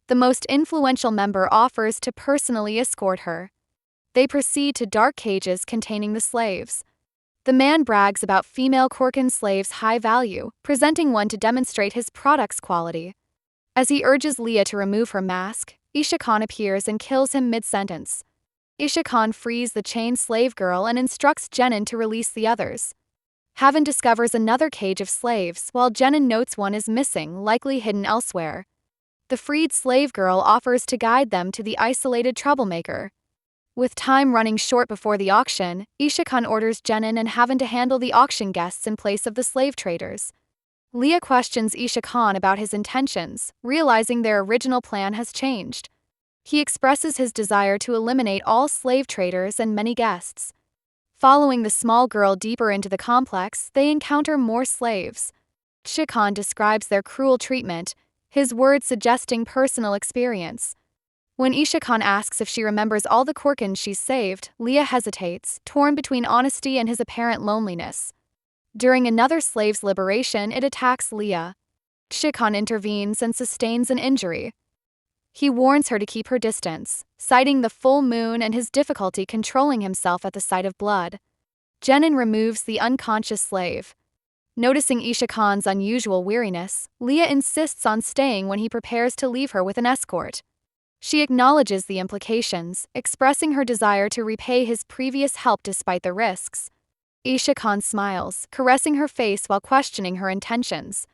The most influential member offers to personally escort her. They proceed to dark cages containing the slaves. The man brags about female Kurkan slaves' high value, presenting one to demonstrate his product's quality. As he urges Leah to remove her mask, Isha Khan appears and kills him mid-sentence. Isha Khan frees the chained slave girl and instructs Jenin to release the others. Havan discovers another cage of slaves, while Jenin notes one is missing, likely hidden elsewhere. The freed slave girl offers to guide them to the isolated troublemaker. With time running short before the auction, Isha Khan orders Jenin and Havan to handle the auction guests in place of the slave traders. Leah questions Isha Khan about his intentions, realizing their original plan has changed. He expresses his desire to eliminate all slave traders and many guests. Following the small girl deeper into the complex, they encounter more slaves. Isha Khan describes their cruel treatment, his words suggesting personal experience. When Isha Khan asks if she remembers all the Kurkans she's saved, Leah hesitates, torn between honesty and his apparent loneliness. During another slave's liberation, it attacks Leah. Isha Khan intervenes and sustains an injury. He warns her to keep her distance, citing the full moon and his difficulty controlling himself at the sight of blood. Jenin removes the unconscious slave. Noticing Isha Khan's unusual weariness, Leah insists on staying when he prepares to leave her with an escort. She acknowledges the implications, expressing her desire to repay his previous help despite the risks. Isha Khan smiles, caressing her face while questioning her intentions.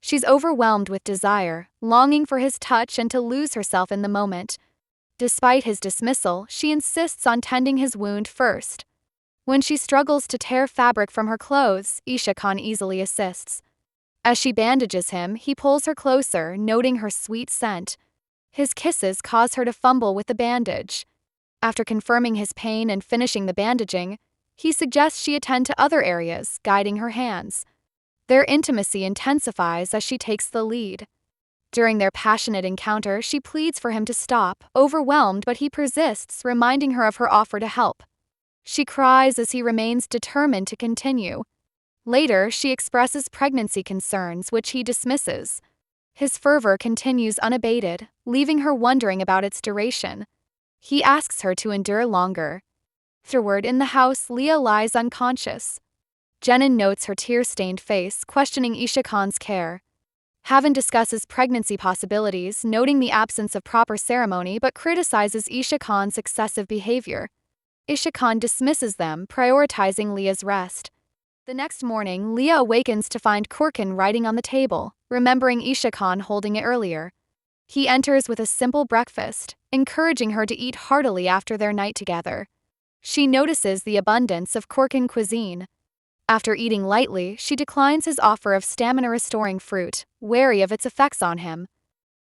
She's overwhelmed with desire, longing for his touch and to lose herself in the moment. Despite his dismissal, she insists on tending his wound first. When she struggles to tear fabric from her clothes, Isha Khan easily assists. As she bandages him, he pulls her closer, noting her sweet scent. His kisses cause her to fumble with the bandage. After confirming his pain and finishing the bandaging, he suggests she attend to other areas, guiding her hands. Their intimacy intensifies as she takes the lead. During their passionate encounter, she pleads for him to stop, overwhelmed, but he persists, reminding her of her offer to help. She cries as he remains determined to continue. Later, she expresses pregnancy concerns, which he dismisses. His fervor continues unabated, leaving her wondering about its duration. He asks her to endure longer. Afterward, in the house, Leah lies unconscious. Jenin notes her tear-stained face, questioning Isha Khan's care. Havan discusses pregnancy possibilities, noting the absence of proper ceremony but criticizes Isha Khan's excessive behavior. Isha Khan dismisses them, prioritizing Leah's rest. The next morning, Leah awakens to find Kurkan writing on the table, remembering Isha Khan holding it earlier. He enters with a simple breakfast, encouraging her to eat heartily after their night together. She notices the abundance of Kurkan cuisine. After eating lightly, she declines his offer of stamina-restoring fruit, wary of its effects on him.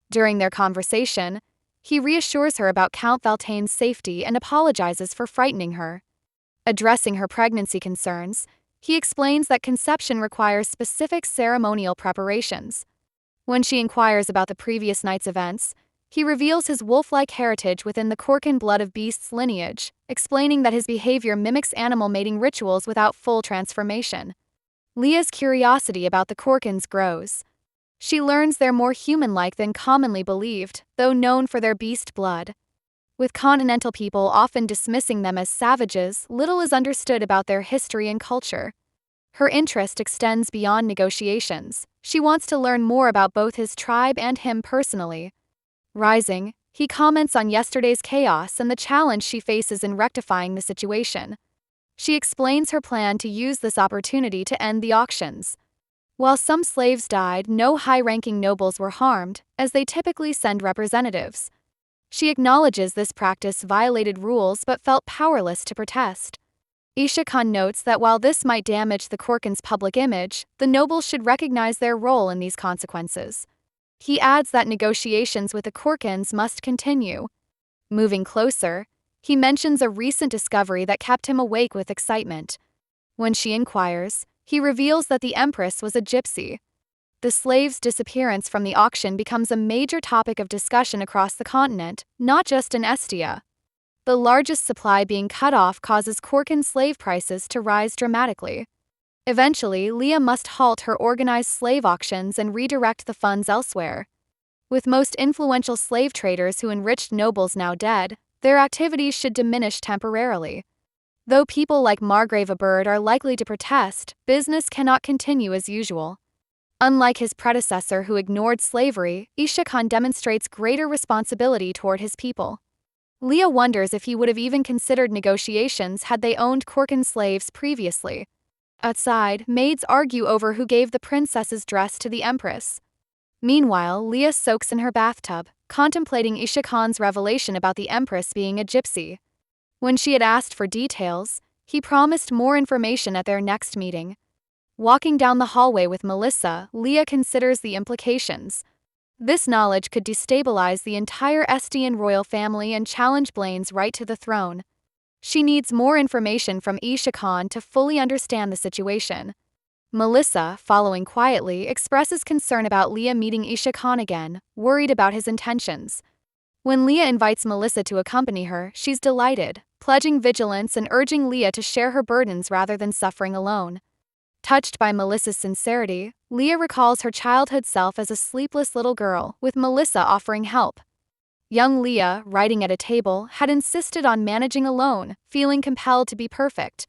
During their conversation, he reassures her about Count Valtain's safety and apologizes for frightening her. Addressing her pregnancy concerns, he explains that conception requires specific ceremonial preparations. When she inquires about the previous night's events, he reveals his wolf-like heritage within the Kurkan blood of beasts lineage, explaining that his behavior mimics animal mating rituals without full transformation. Leah's curiosity about the Kurkans grows. She learns they're more human-like than commonly believed, though known for their beast blood. With continental people often dismissing them as savages, little is understood about their history and culture. Her interest extends beyond negotiations. She wants to learn more about both his tribe and him personally. Rising, he comments on yesterday's chaos and the challenge she faces in rectifying the situation. She explains her plan to use this opportunity to end the auctions. While some slaves died, no high-ranking nobles were harmed, as they typically send representatives. She acknowledges this practice violated rules but felt powerless to protest. Isha Khan notes that while this might damage the Kurkans' public image, the nobles should recognize their role in these consequences. He adds that negotiations with the Kurkans must continue. Moving closer, he mentions a recent discovery that kept him awake with excitement. When she inquires, he reveals that the Empress was a gypsy. The slave's disappearance from the auction becomes a major topic of discussion across the continent, not just in Estia. The largest supply being cut off causes Kurkan slave prices to rise dramatically. Eventually, Leah must halt her organized slave auctions and redirect the funds elsewhere. With most influential slave traders who enriched nobles now dead, their activities should diminish temporarily. Though people like Margrave Oberde are likely to protest, business cannot continue as usual. Unlike his predecessor who ignored slavery, Isha Khan demonstrates greater responsibility toward his people. Leah wonders if he would have even considered negotiations had they owned Kurkan slaves previously. Outside, maids argue over who gave the princess's dress to the empress. Meanwhile, Leah soaks in her bathtub, contemplating Isha Khan's revelation about the empress being a gypsy. When she had asked for details, he promised more information at their next meeting. Walking down the hallway with Melissa, Leah considers the implications. This knowledge could destabilize the entire Estian royal family and challenge Blaine's right to the throne. She needs more information from Isha Khan to fully understand the situation. Melissa, following quietly, expresses concern about Leah meeting Isha Khan again, worried about his intentions. When Leah invites Melissa to accompany her, she's delighted, pledging vigilance and urging Leah to share her burdens rather than suffering alone. Touched by Melissa's sincerity, Leah recalls her childhood self as a sleepless little girl, with Melissa offering help. Young Leah, writing at a table, had insisted on managing alone, feeling compelled to be perfect.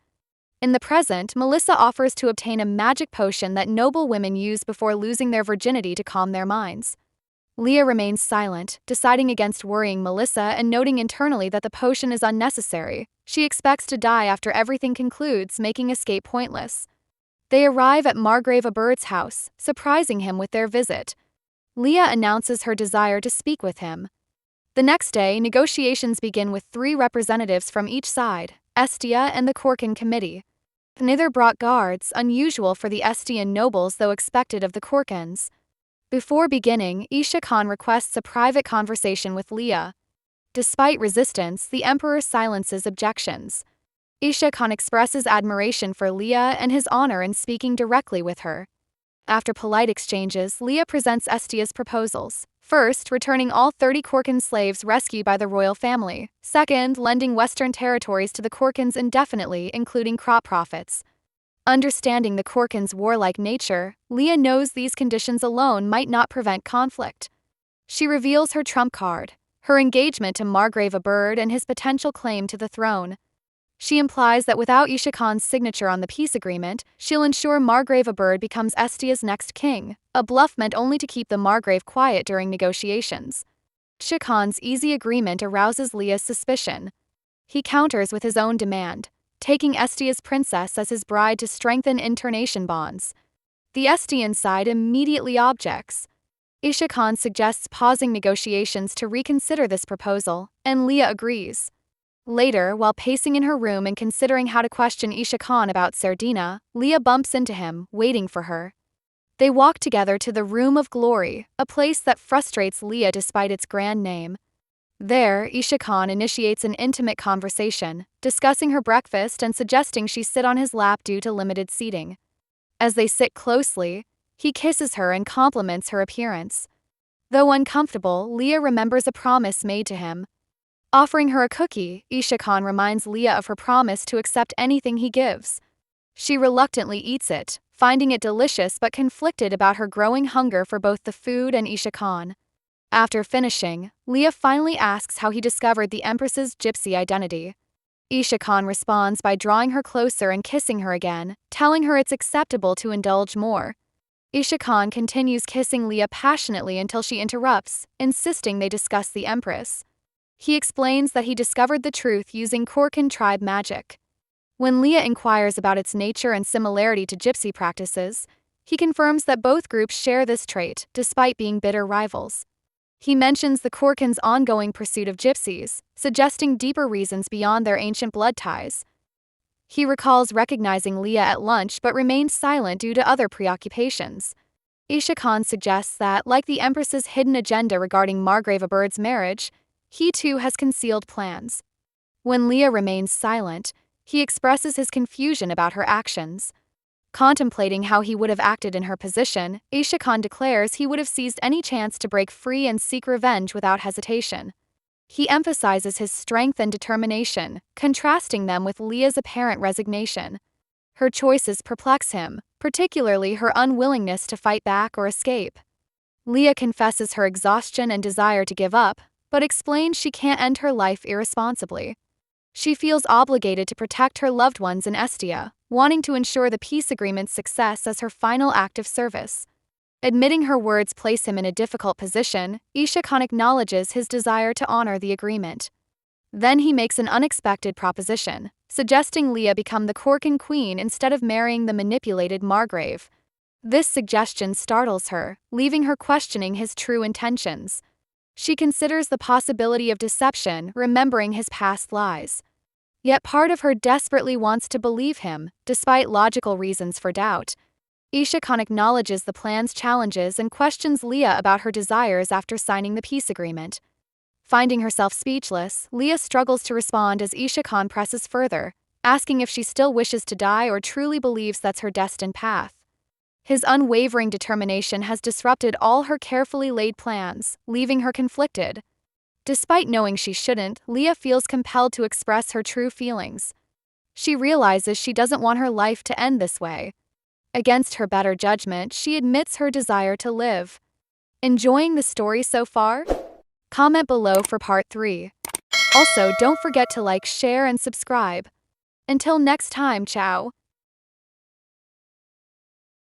In the present, Melissa offers to obtain a magic potion that noble women use before losing their virginity to calm their minds. Leah remains silent, deciding against worrying Melissa and noting internally that the potion is unnecessary. She expects to die after everything concludes, making escape pointless. They arrive at Margrave Oberde's house, surprising him with their visit. Leah announces her desire to speak with him. The next day, negotiations begin with 3 representatives from each side, Estia and the Kurkan committee. Neither brought guards, unusual for the Estian nobles though expected of the Kurkans. Before beginning, Isha Khan requests a private conversation with Leah. Despite resistance, the emperor silences objections. Isha Khan expresses admiration for Leah and his honor in speaking directly with her. After polite exchanges, Leah presents Estia's proposals. First, returning all 30 Kurkan slaves rescued by the royal family. Second, lending western territories to the Kurkans indefinitely, including crop profits. Understanding the Kurkans' warlike nature, Leah knows these conditions alone might not prevent conflict. She reveals her trump card, her engagement to Margrave Oberde and his potential claim to the throne. She implies that without Isha Khan's signature on the peace agreement, she'll ensure Margrave Oberde becomes Estia's next king, a bluff meant only to keep the Margrave quiet during negotiations. Isha Khan's easy agreement arouses Leah's suspicion. He counters with his own demand, taking Estia's princess as his bride to strengthen internation bonds. The Estian side immediately objects. Isha Khan suggests pausing negotiations to reconsider this proposal, and Leah agrees. Later, while pacing in her room and considering how to question Isha Khan about Sardina, Leah bumps into him, waiting for her. They walk together to the Room of Glory, a place that frustrates Leah despite its grand name. There, Isha Khan initiates an intimate conversation, discussing her breakfast and suggesting she sit on his lap due to limited seating. As they sit closely, he kisses her and compliments her appearance. Though uncomfortable, Leah remembers a promise made to him. Offering her a cookie, Isha Khan reminds Leah of her promise to accept anything he gives. She reluctantly eats it, finding it delicious but conflicted about her growing hunger for both the food and Isha Khan. After finishing, Leah finally asks how he discovered the Empress's gypsy identity. Isha Khan responds by drawing her closer and kissing her again, telling her it's acceptable to indulge more. Isha Khan continues kissing Leah passionately until she interrupts, insisting they discuss the Empress. He explains that he discovered the truth using Kurkan tribe magic. When Leah inquires about its nature and similarity to gypsy practices, he confirms that both groups share this trait, despite being bitter rivals. He mentions the Kurkans' ongoing pursuit of gypsies, suggesting deeper reasons beyond their ancient blood ties. He recalls recognizing Leah at lunch but remains silent due to other preoccupations. Isha Khan suggests that, like the Empress's hidden agenda regarding Margrave Oberde's marriage, he too has concealed plans. When Leah remains silent, he expresses his confusion about her actions. Contemplating how he would have acted in her position, Isha Khan declares he would have seized any chance to break free and seek revenge without hesitation. He emphasizes his strength and determination, contrasting them with Leah's apparent resignation. Her choices perplex him, particularly her unwillingness to fight back or escape. Leah confesses her exhaustion and desire to give up, but explains she can't end her life irresponsibly. She feels obligated to protect her loved ones in Estia, wanting to ensure the peace agreement's success as her final act of service. Admitting her words place him in a difficult position, Isha Khan acknowledges his desire to honor the agreement. Then he makes an unexpected proposition, suggesting Leah become the Kurkan queen instead of marrying the manipulated Margrave. This suggestion startles her, leaving her questioning his true intentions. She considers the possibility of deception, remembering his past lies. Yet part of her desperately wants to believe him, despite logical reasons for doubt. Isha Khan acknowledges the plan's challenges and questions Leah about her desires after signing the peace agreement. Finding herself speechless, Leah struggles to respond as Isha Khan presses further, asking if she still wishes to die or truly believes that's her destined path. His unwavering determination has disrupted all her carefully laid plans, leaving her conflicted. Despite knowing she shouldn't, Leah feels compelled to express her true feelings. She realizes she doesn't want her life to end this way. Against her better judgment, she admits her desire to live. Enjoying the story so far? Comment below for part 3. Also, don't forget to like, share, and subscribe. Until next time, ciao.